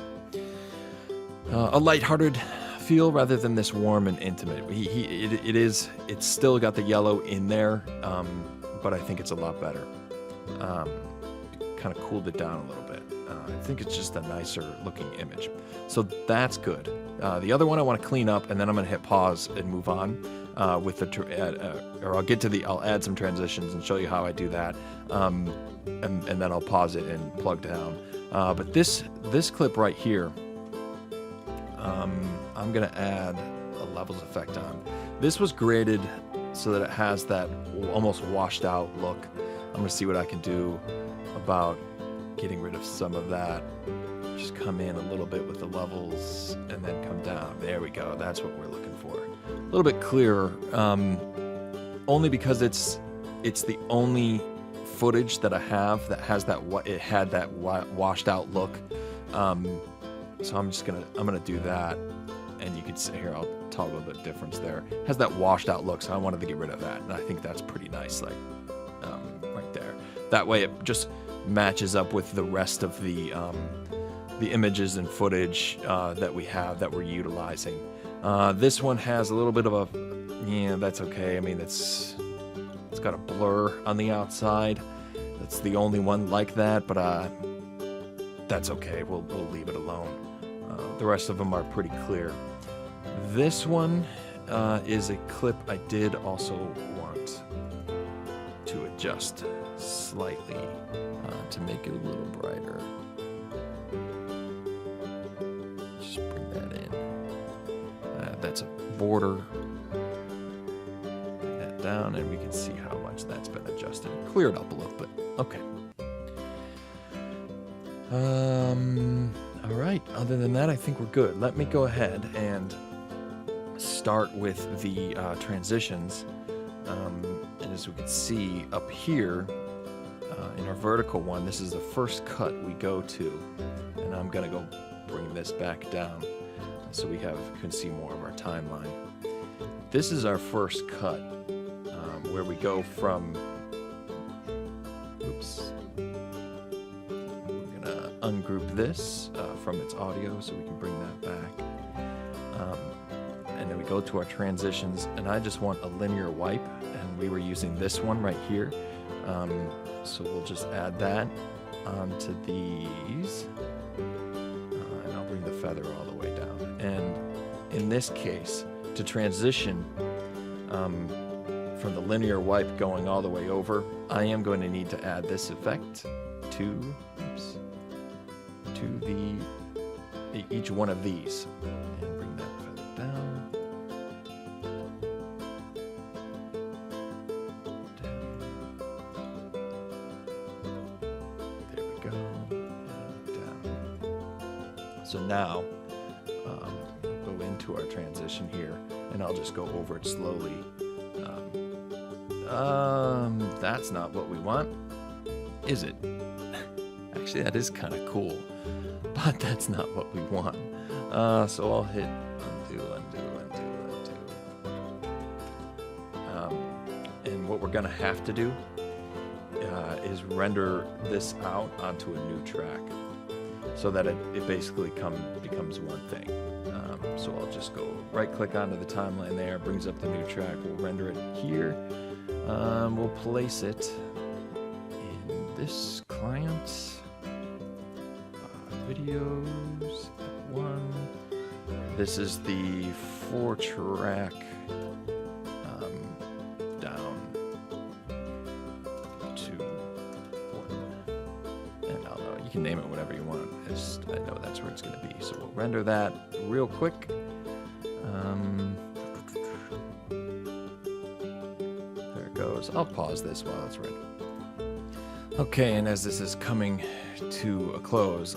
lighthearted feel rather than this warm and intimate. It's still got the yellow in there, but I think it's a lot better. Kind of cooled it down a little bit. I think it's just a nicer looking image. So that's good. The other one I want to clean up, and then I'm going to hit pause and move on with I'll add some transitions and show you how I do that. And then I'll pause it and plug down. But this clip right here, I'm going to add a levels effect on. This was graded so that it has that almost washed out look. I'm going to see what I can do about getting rid of some of that. Just come in a little bit with the levels and then come down. There we go. That's what we're looking for. A little bit clearer, only because it's it's the only footage that I have that has that it had that washed out look. So I'm gonna do that, and you can see here, I'll toggle the difference there. It has that washed out look, so I wanted to get rid of that, and I think that's pretty nice, like right there. That way it just matches up with the rest of the images and footage that we have that we're utilizing. This one has a little bit of a, yeah, that's okay. I mean, it's got a blur on the outside. That's the only one like that, but that's okay. We'll leave it alone. The rest of them are pretty clear. This one is a clip I did also want to adjust slightly to make it a little brighter. Just bring that in. That's a border. Bring that down, and we can see how much that's been adjusted. Clear it up a little bit. Okay. All right. Other than that, I think we're good. Let me go ahead and start with the transitions. And as we can see up here in our vertical one, this is the first cut we go to, and I'm gonna go bring this back down so we can see more of our timeline. This is our first cut where we go from, oops, we're gonna ungroup this from its audio so we can bring that back. And then we go to our transitions, and I just want a linear wipe, and we were using this one right here. So we'll just add that onto these, and I'll bring the feather all the way down. And in this case, to transition from the linear wipe going all the way over, I am going to need to add this effect to each one of these, and bring that feather down. There we go, and down. So now go into our transition here, and I'll just go over it slowly. That's not what we want, is it? Actually, that is kind of cool, but that's not what we want. So I'll hit undo. And what we're gonna have to do is render this out onto a new track so that it basically becomes one thing. So I'll just go right click onto the timeline there, brings up the new track, we'll render it here. We'll place it in this client, videos, one. This is the 4-track down to 1. And I'll know, you can name it whatever you want. I know that's where it's going to be. So we'll render that real quick. There it goes. I'll pause this while it's ready. Okay, and as this is coming to a close,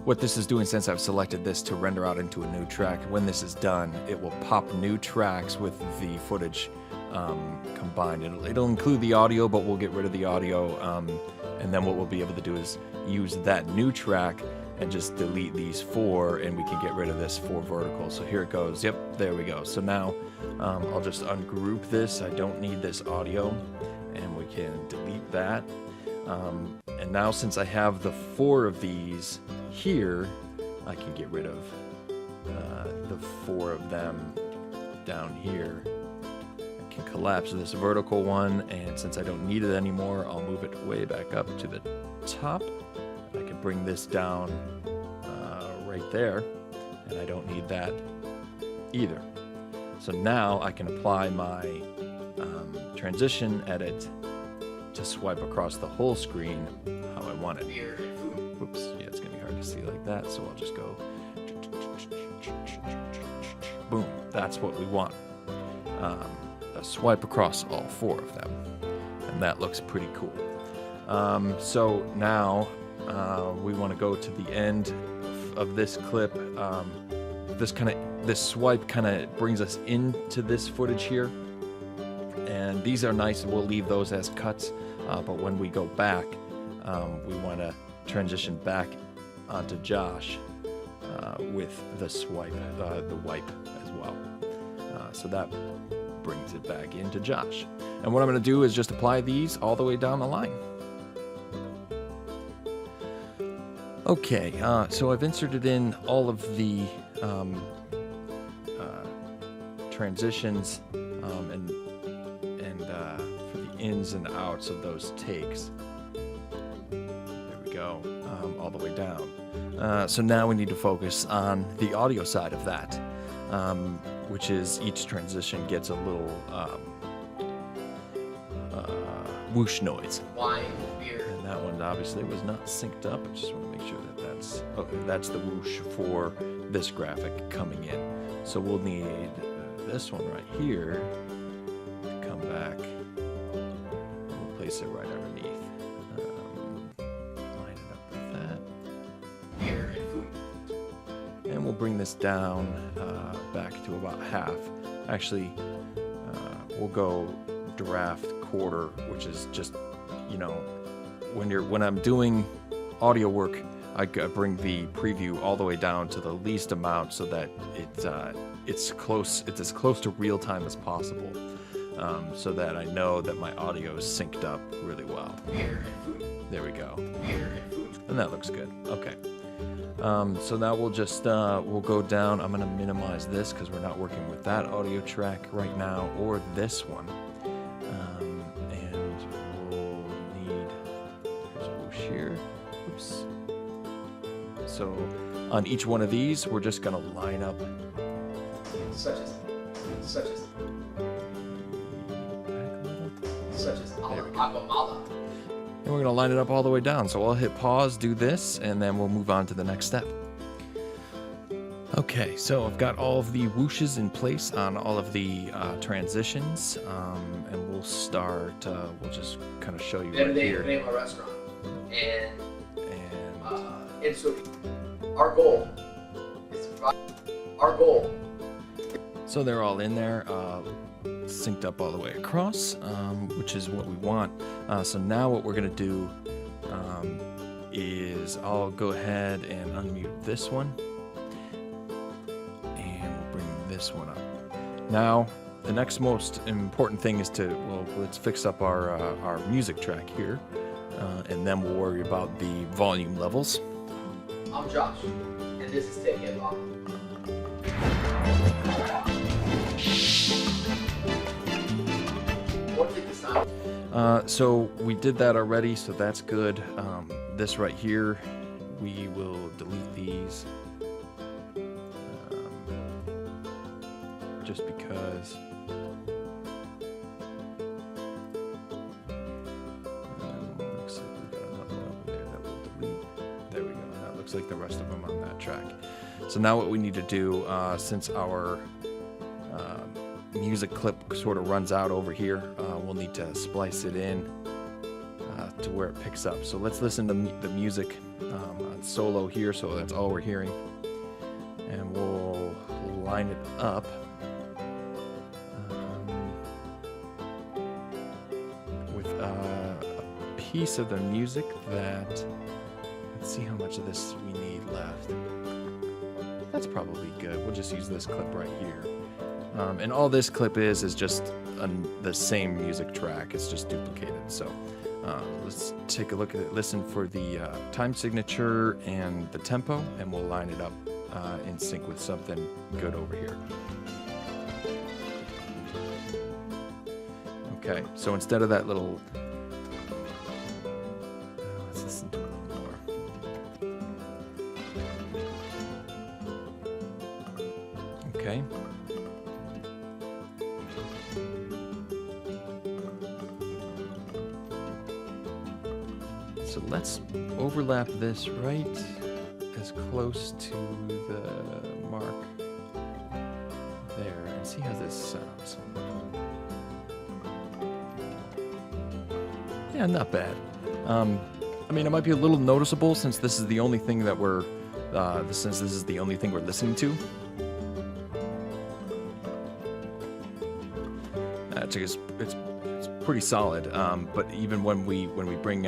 what this is doing, since I've selected this to render out into a new track, when this is done, it will pop new tracks with the footage combined. It'll include the audio, but we'll get rid of the audio, and then what we'll be able to do is use that new track and just delete these 4, and we can get rid of this 4 vertical. So here it goes. Yep, there we go. So now I'll just ungroup this. I don't need this audio, and we can delete that. And now, since I have the 4 of these here, I can get rid of the 4 of them down here. I can collapse this vertical one, and since I don't need it anymore, I'll move it way back up to the top. I can bring this down right there, and I don't need that either. So now I can apply my transition edit to swipe across the whole screen how I want it. Oops, yeah, it's gonna be hard to see like that, so I'll just go boom. That's what we want. A swipe across all 4 of them, and that looks pretty cool. So now we want to go to the end of this clip. This swipe kind of brings us into this footage here, And these are nice, we'll leave those as cuts, but when we go back, we want to transition back onto Josh with the swipe, the wipe as well. So that brings it back into Josh. And what I'm going to do is just apply these all the way down the line. Okay, so I've inserted in all of the transitions and for the ins and outs of those takes. There we go, all the way down. So now we need to focus on the audio side of that, which is each transition gets a little whoosh noise. Wine, beer. And that one obviously was not synced up. I just want to make sure that that's okay. That's the whoosh for this graphic coming in. So we'll need this one right here to come back. We'll place it right underneath. Line it up with that. Beer and food. And we'll bring this down back to about half. Actually, we'll go draft quarter, which is just, you know, when I'm doing audio work, I bring the preview all the way down to the least amount so that it's as close to real time as possible, so that I know that my audio is synced up really well. Beer and food. There we go. Beer and food. And that looks good. Okay. So now we'll just we'll go down. I'm gonna minimize this because we're not working with that audio track right now or this one. And we'll need, here's a whoosh here. Oops. So on each one of these, we're just gonna line up. Such as Aguamala. And we're going to line it up all the way down. So I'll hit pause, do this, and then we'll move on to the next step. Okay, so I've got all of the whooshes in place on all of the transitions, and we'll start, we'll just kind of show you right here. Name a restaurant. And so our goal is to provide, So they're all in there, synced up all the way across, which is what we want. So now what we're going to do is I'll go ahead and unmute this one, and we'll bring this one up. Now, the next most important thing is to, well, let's fix up our music track here, and then we'll worry about the volume levels. I'm Josh, and this is Take It Off. So we did that already, so that's good. This right here, we will delete these just because. Looks like we got another one over there that we'll delete. There we go. That looks like the rest of them on that track. So now what we need to do, since our music clip sort of runs out over here, we'll need to splice it in to where it picks up. So let's listen to the music on solo here, so that's all we're hearing, and we'll line it up with a piece of the music that, let's see how much of this we need left. That's probably good. We'll just use this clip right here. And all this clip is just the same music track. It's just duplicated. So let's take a look at it, listen for the time signature and the tempo, and we'll line it up in sync with something good over here. Okay, so instead of that little, let's listen to it a little more. Okay. So let's overlap this right as close to the mark there and see how this sounds. Yeah, not bad. I mean, it might be a little noticeable since this is the only thing that we're listening to. it's pretty solid. But even when we bring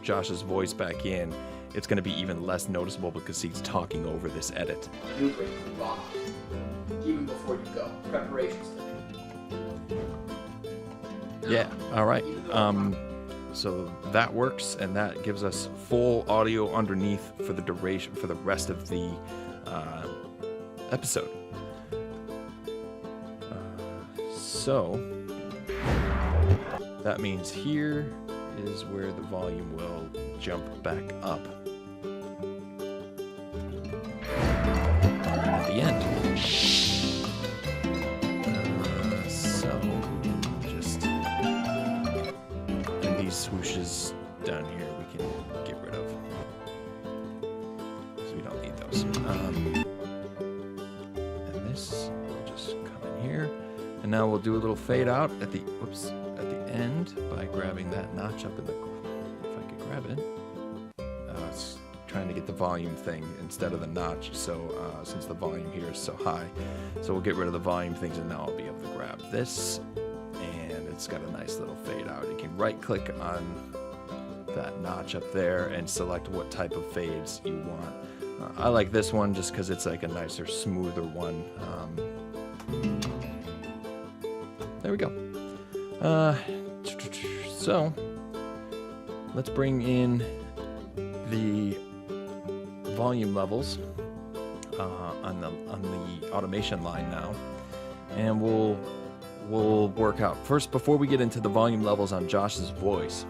Josh's voice back in, it's going to be even less noticeable because he's talking over this edit. Maneuvering through Baja, even before you go. Preparations to make. Yeah. All right. So that works, and that gives us full audio underneath for the duration for the rest of the episode. So that means here is where the volume will jump back up at the end. So just and these swooshes down here we can get rid of, so we don't need those. And this will just come in here, and now we'll do a little fade out at the end by grabbing that notch up in the, if I could grab it. It's trying to get the volume thing instead of the notch, so since the volume here is so high, so we'll get rid of the volume things, and now I'll be able to grab this, and it's got a nice little fade out. You can right click on that notch up there and select what type of fades you want. I like this one just because it's like a nicer, smoother one. There we go. So let's bring in the volume levels on the automation line now, and we'll work out first. Before we get into the volume levels on Josh's voice,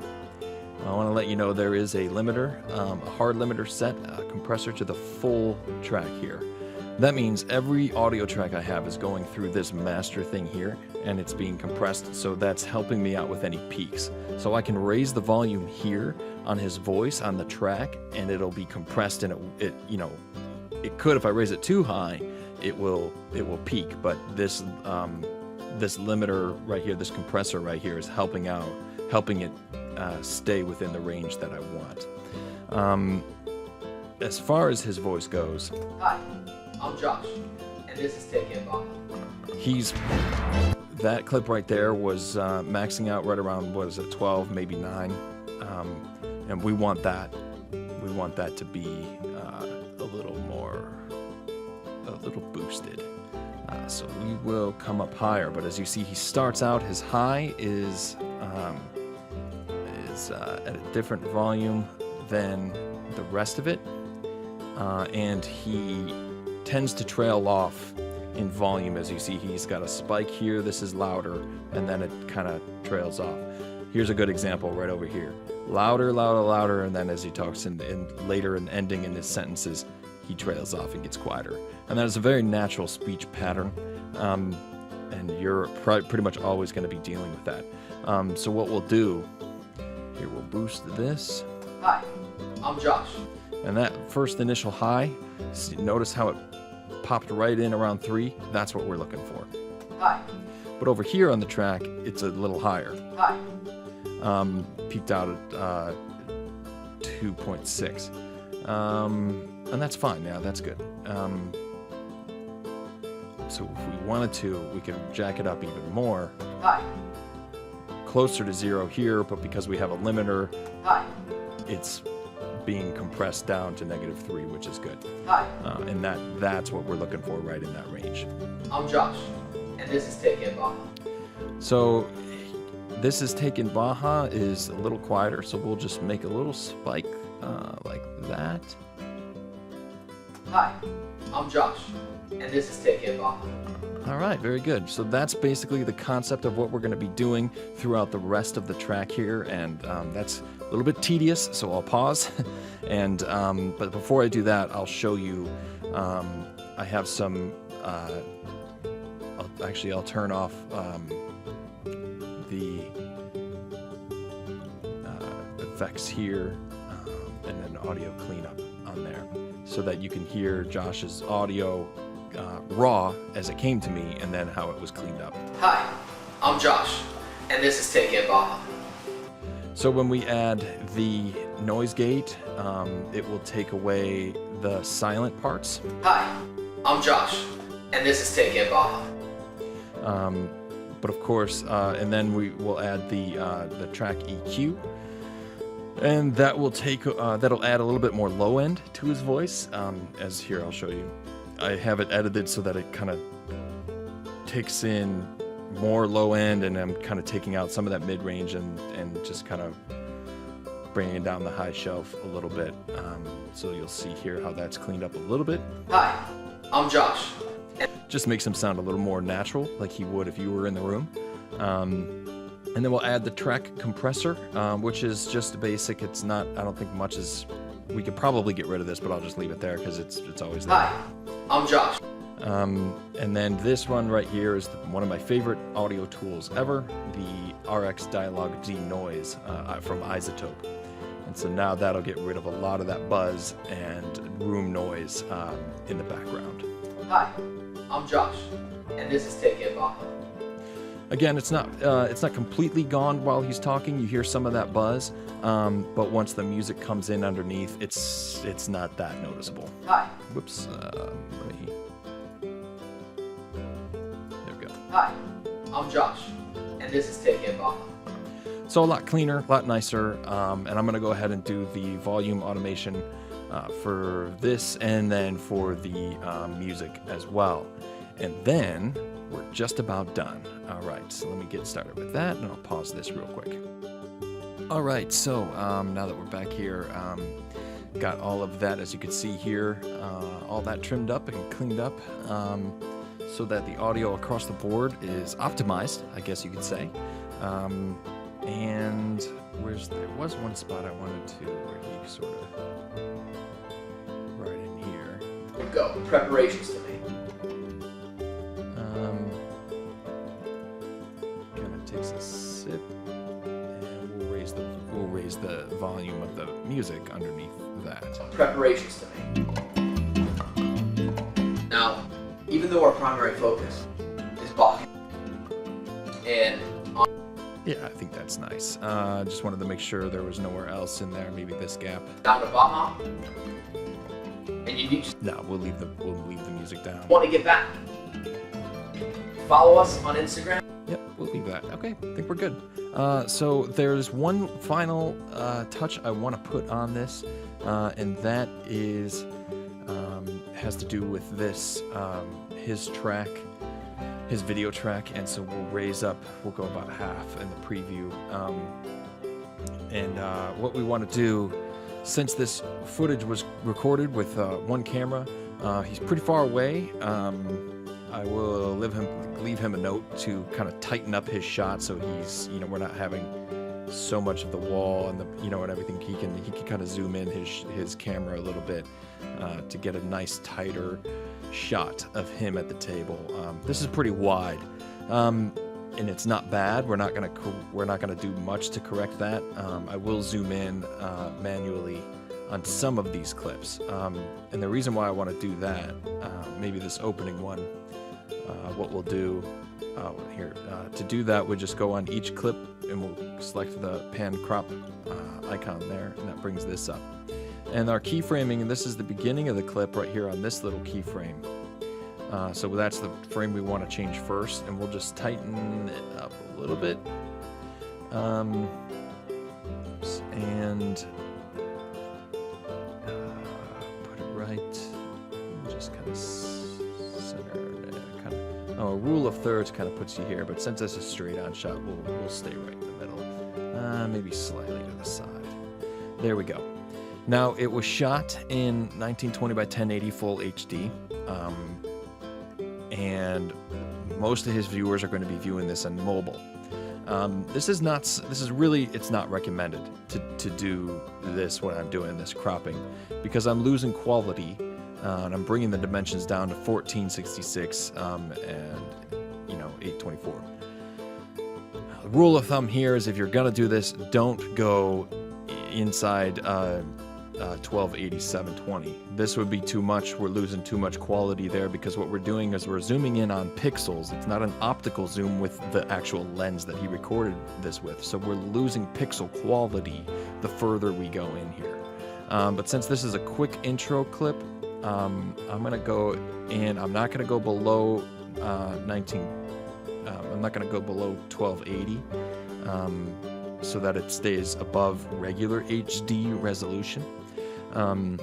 I want to let you know there is a limiter, a hard limiter set, a compressor to the full track here. That means every audio track I have is going through this master thing here, and it's being compressed, so that's helping me out with any peaks. So I can raise the volume here on his voice on the track, and it'll be compressed, and it it could, if I raise it too high, it will peak. But this this limiter right here, this compressor right here, is helping it stay within the range that I want. As far as his voice goes, Hi, I'm Josh, and this is Taking Baja. That clip right there was maxing out right around, 12, maybe 9, and we want that to be a little boosted. So we will come up higher, but as you see, he starts out, his high is at a different volume than the rest of it, and he tends to trail off in volume. As you see, he's got a spike here, this is louder, and then it kind of trails off. Here's a good example right over here. Louder, louder, louder, and then as he talks in later and ending in his sentences, he trails off and gets quieter. And that is a very natural speech pattern, and you're pretty much always going to be dealing with that. So what we'll do, here we'll boost this. Hi, I'm Josh. And that first initial high, notice how it popped right in around 3. That's what we're looking for. Hi. But over here on the track, it's a little higher. Hi. Peaked out at 2.6. And that's fine. Yeah, that's good. So if we wanted to, we could jack it up even more. Hi. Closer to 0 here, but because we have a limiter, Hi. it's being compressed down to -3, which is good. Hi. And that's what we're looking for right in that range. I'm Josh, and this is Taking Baja. So this is Taking Baja is a little quieter, so we'll just make a little spike like that. Hi, I'm Josh, and this is Taking Baja. All right, very good. So that's basically the concept of what we're going to be doing throughout the rest of the track here, and that's a little bit tedious, so I'll pause. And but before I do that, I'll show you. I have some. I'll turn off the effects here, and then audio cleanup on there, so that you can hear Josh's audio raw as it came to me, and then how it was cleaned up. Hi, I'm Josh, and this is Taking Baja. So when we add the noise gate, it will take away the silent parts. Hi, I'm Josh, and this is Taking Baja. But of course, and then we will add the track EQ, and that will take that'll add a little bit more low end to his voice. As here, I'll show you. I have it edited so that it kind of takes in more low end, and I'm kind of taking out some of that mid range and just kind of bringing down the high shelf a little bit. So you'll see here how that's cleaned up a little bit. Hi, I'm Josh. Just makes him sound a little more natural, like he would if you were in the room. And then we'll add the track compressor, which is just basic. It's not, I don't think much is, we could probably get rid of this, but I'll just leave it there because it's always there. Hi, I'm Josh. And then this one right here is one of my favorite audio tools ever, the RX Dialogue Denoise from Isotope. And so now that'll get rid of a lot of that buzz and room noise in the background. Hi, I'm Josh, and this is Take It Baja. Again, it's not completely gone while he's talking. You hear some of that buzz, but once the music comes in underneath, it's not that noticeable. Hi. Whoops. There we go. Hi, I'm Josh, and this is Take It Baja. So a lot cleaner, a lot nicer, and I'm going to go ahead and do the volume automation for this and then for the music as well. And then we're just about done. All right, so let me get started with that, and I'll pause this real quick. All right, so now that we're back here, got all of that, as you can see here, all that trimmed up and cleaned up so that the audio across the board is optimized, I guess you could say. And there was one spot I wanted to, where he sort of, right in here. Go, preparations to me. Kind of takes a sip, and we'll raise the volume of the music underneath that. Preparations to me. Now, even though our primary focus is Bach, and Yeah, I think that's nice. Just wanted to make sure there was nowhere else in there, maybe this gap. down to Baja, and you need to No, we'll leave the music down. want to get back. Follow us on Instagram. Yep, we'll leave that. Okay, I think we're good. So there's one final touch I want to put on this, and that is has to do with this his track, his video track, and so we'll go about half in the preview. And what we want to do, since this footage was recorded with one camera, he's pretty far away. I will leave him a note to kind of tighten up his shot so he's, we're not having so much of the wall and and everything. He can kind of zoom in his camera a little bit to get a nice tighter shot of him at the table. This is pretty wide, and it's not bad. We're not gonna do much to correct that. I will zoom in manually on some of these clips, and the reason why I want to do that, maybe this opening one. What we'll do here to do that, we'll just go on each clip and we'll select the pan crop icon there, and that brings this up. And our keyframing, and this is the beginning of the clip right here on this little keyframe. So that's the frame we want to change first, and we'll just tighten it up a little bit. And put it right, just kind of center. A rule of thirds kind of puts you here, but since this is straight on shot, we'll stay right in the middle, maybe slightly to the side. There we go. Now, it was shot in 1920 by 1080 full HD, and most of his viewers are going to be viewing this on mobile. It's not recommended to do this when I'm doing this cropping, because I'm losing quality. And I'm bringing the dimensions down to 1466 and 824. The rule of thumb here is if you're gonna do this, don't go inside 1280 720. This would be too much. We're losing too much quality there, because what we're doing is we're zooming in on pixels. It's not an optical zoom with the actual lens that he recorded this with. So we're losing pixel quality the further we go in here. But since this is a quick intro clip, I'm gonna go in. I'm not gonna go below 19. I'm not going to go below 1280 so that it stays above regular HD resolution. Go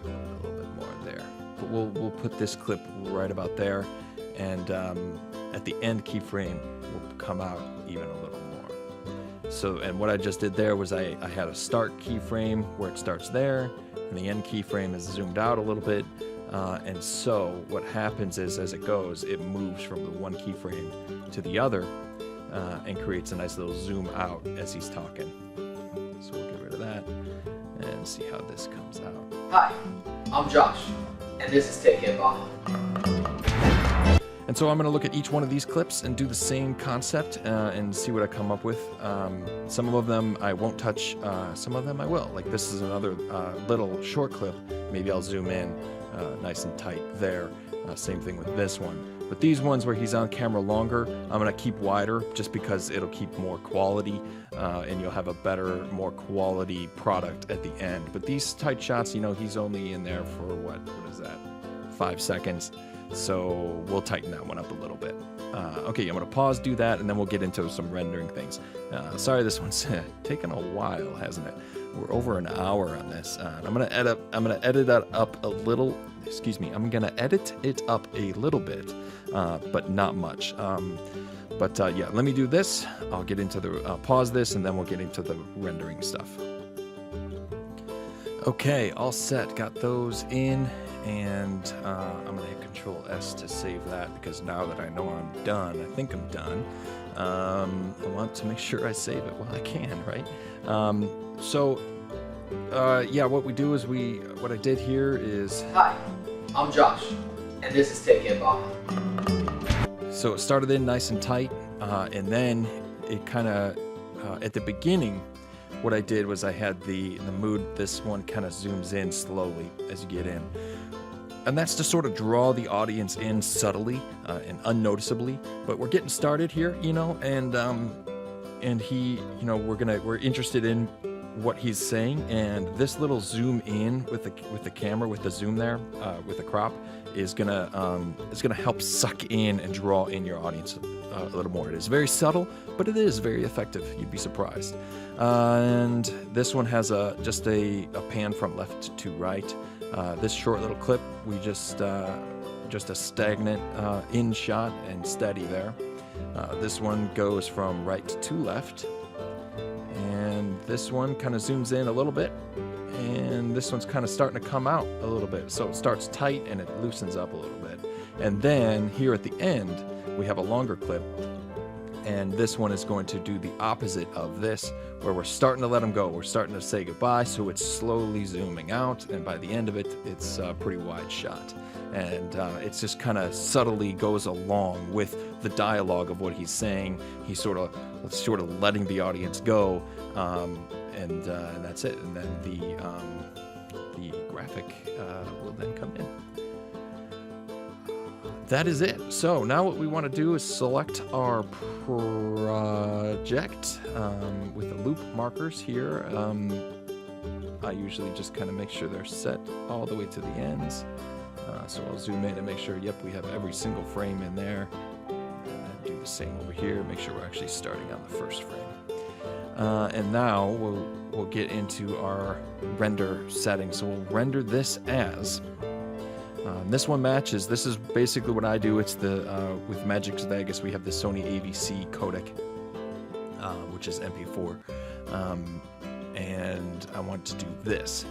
a little bit more there, but we'll put this clip right about there, and at the end keyframe will come out even a little more. So, and what I just did there was I had a start keyframe where it starts there, and the end keyframe is zoomed out a little bit. And so what happens is, as it goes, it moves from the one keyframe to the other and creates a nice little zoom out as he's talking. So we'll get rid of that and see how this comes out. Hi, I'm Josh, and this is Take It Baja. And so I'm going to look at each one of these clips and do the same concept and see what I come up with. Some of them I won't touch, some of them I will. Like this is another little short clip. Maybe I'll zoom in nice and tight there. Same thing with this one. But these ones where he's on camera longer, I'm going to keep wider just because it'll keep more quality and you'll have a better, more quality product at the end. But these tight shots, you know, he's only in there for what is that? 5 seconds. So we'll tighten that one up a little bit. Okay, I'm going to pause, do that, and then we'll get into some rendering things. Sorry, this one's taken a while, hasn't it? We're over an hour on this. I'm going to edit that up a little. Excuse me. I'm going to edit it up a little bit, but not much. Yeah, let me do this. I'll get into the pause this, and then we'll get into the rendering stuff. Okay, all set. Got those in. And I'm going to hit Control S to save that, because now that I know I'm done, I think I'm done, I want to make sure I save it while I can, right? Yeah, what we do is what I did here is... Hi, I'm Josh, and this is Take It Baja. So it started in nice and tight, and then it kind of, at the beginning, what I did was I had the mood, this one kind of zooms in slowly as you get in. And that's to sort of draw the audience in subtly and unnoticeably. But we're getting started here, you know, and he, you know, we're interested in what he's saying, and this little zoom in with the camera, with the zoom there, with the crop, is gonna help suck in and draw in your audience a little more. It is very subtle, but it is very effective. You'd be surprised. And this one has just a pan from left to right. This short little clip, we just a stagnant in shot and steady there. This one goes from right to left, and this one kind of zooms in a little bit, and this one's kind of starting to come out a little bit. So it starts tight and it loosens up a little bit. And then here at the end, we have a longer clip, and this one is going to do the opposite of this, where we're starting to let him go. We're starting to say goodbye, so it's slowly zooming out, and by the end of it, it's a pretty wide shot. And it's just kind of subtly goes along with the dialogue of what he's saying. He's sort of letting the audience go, and that's it. And then the graphic will then come in. That is it. So now what we want to do is select our project with the loop markers here. I usually just kind of make sure they're set all the way to the ends. So I'll zoom in and make sure, yep, we have every single frame in there. And then do the same over here, make sure we're actually starting on the first frame. And now we'll get into our render settings. So we'll render this as... this one matches. This is basically what I do. It's with Magix Vegas, we have the Sony AVC codec, which is MP4, and I want to do this.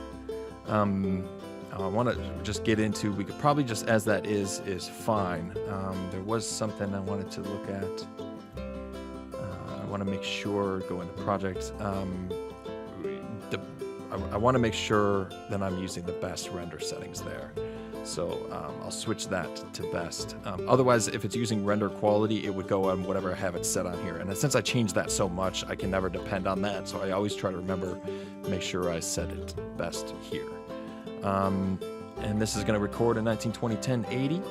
I want to just get into, we could probably just as that is fine. There was something I wanted to look at. I want to make sure, go into project. I want to make sure that I'm using the best render settings there. So I'll switch that to best. Otherwise, if it's using render quality, it would go on whatever I have it set on here. And since I changed that so much, I can never depend on that. So I always try to make sure I set it best here. And this is going to record in 1920 1080,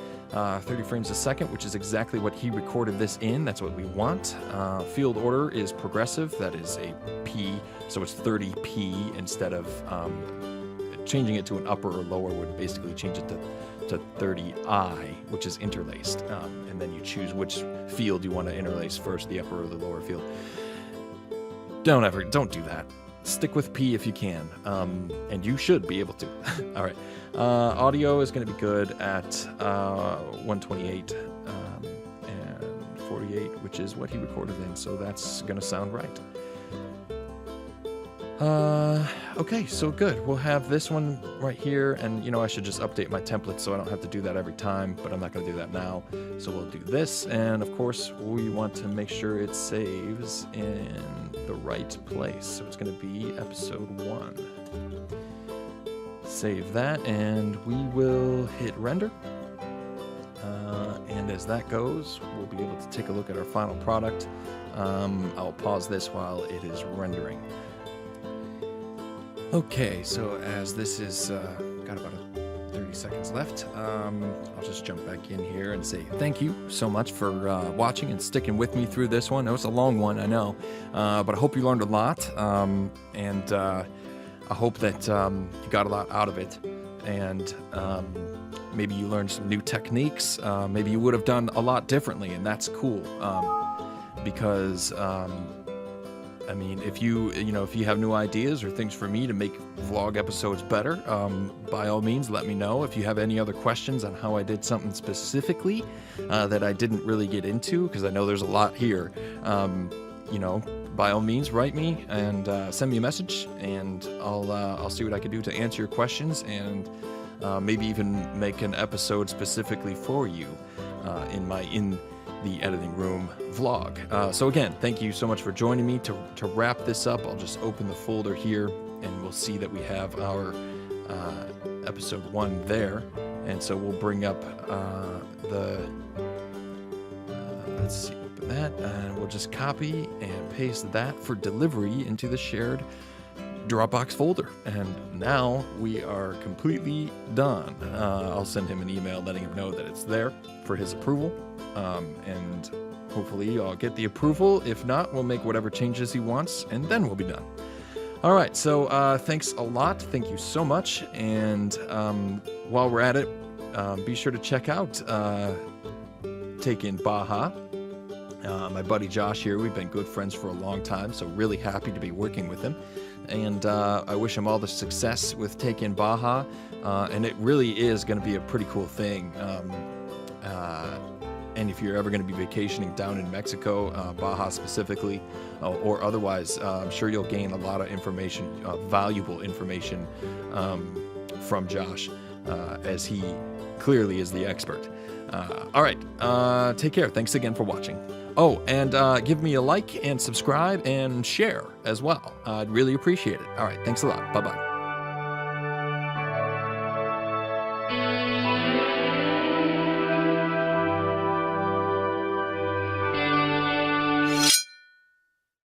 30 frames a second, which is exactly what he recorded this in. That's what we want. Field order is progressive. That is a P, so it's 30p instead of changing it to an upper or lower would basically change it to 30i, which is interlaced. And then you choose which field you want to interlace first, the upper or the lower field. Don't do that. Stick with P if you can, and you should be able to. All right. Audio is going to be good at 128 and 48, which is what he recorded in, so that's going to sound right. Okay, so good. We'll have this one right here, and I should just update my template so I don't have to do that every time, but I'm not going to do that now. So we'll do this, and of course we want to make sure it saves in the right place. So it's going to be episode 1. Save that, and we will hit render. And as that goes, we'll be able to take a look at our final product. I'll pause this while it is rendering. Okay, so as this is got about 30 seconds left, I'll just jump back in here and say thank you so much for watching and sticking with me through this one. It was a long one, I know, but I hope you learned a lot, and I hope that you got a lot out of it, and maybe you learned some new techniques. Maybe you would have done a lot differently, and that's cool, because I mean, if you have new ideas or things for me to make vlog episodes better, by all means, let me know. If you have any other questions on how I did something specifically that I didn't really get into, because I know there's a lot here, by all means, write me and send me a message, and I'll see what I can do to answer your questions, and maybe even make an episode specifically for you in the editing room vlog. So again, thank you so much for joining me. To wrap this up, I'll just open the folder here, and we'll see that we have our episode 1 there. And so we'll bring up let's see, open that, and we'll just copy and paste that for delivery into the shared Dropbox folder. And now we are completely done. I'll send him an email letting him know that it's there for his approval. And hopefully I'll get the approval. If not, we'll make whatever changes he wants, and then we'll be done. All right, so thanks a lot. Thank you so much. And while we're at it, be sure to check out Take in Baja. My buddy Josh here, we've been good friends for a long time, so really happy to be working with him. And I wish him all the success with Take in Baja. And it really is going to be a pretty cool thing. And if you're ever going to be vacationing down in Mexico, Baja specifically, or otherwise, I'm sure you'll gain a lot of information, valuable information from Josh, as he clearly is the expert. All right, take care. Thanks again for watching. Oh, and give me a like and subscribe and share as well. I'd really appreciate it. All right, thanks a lot. Bye-bye.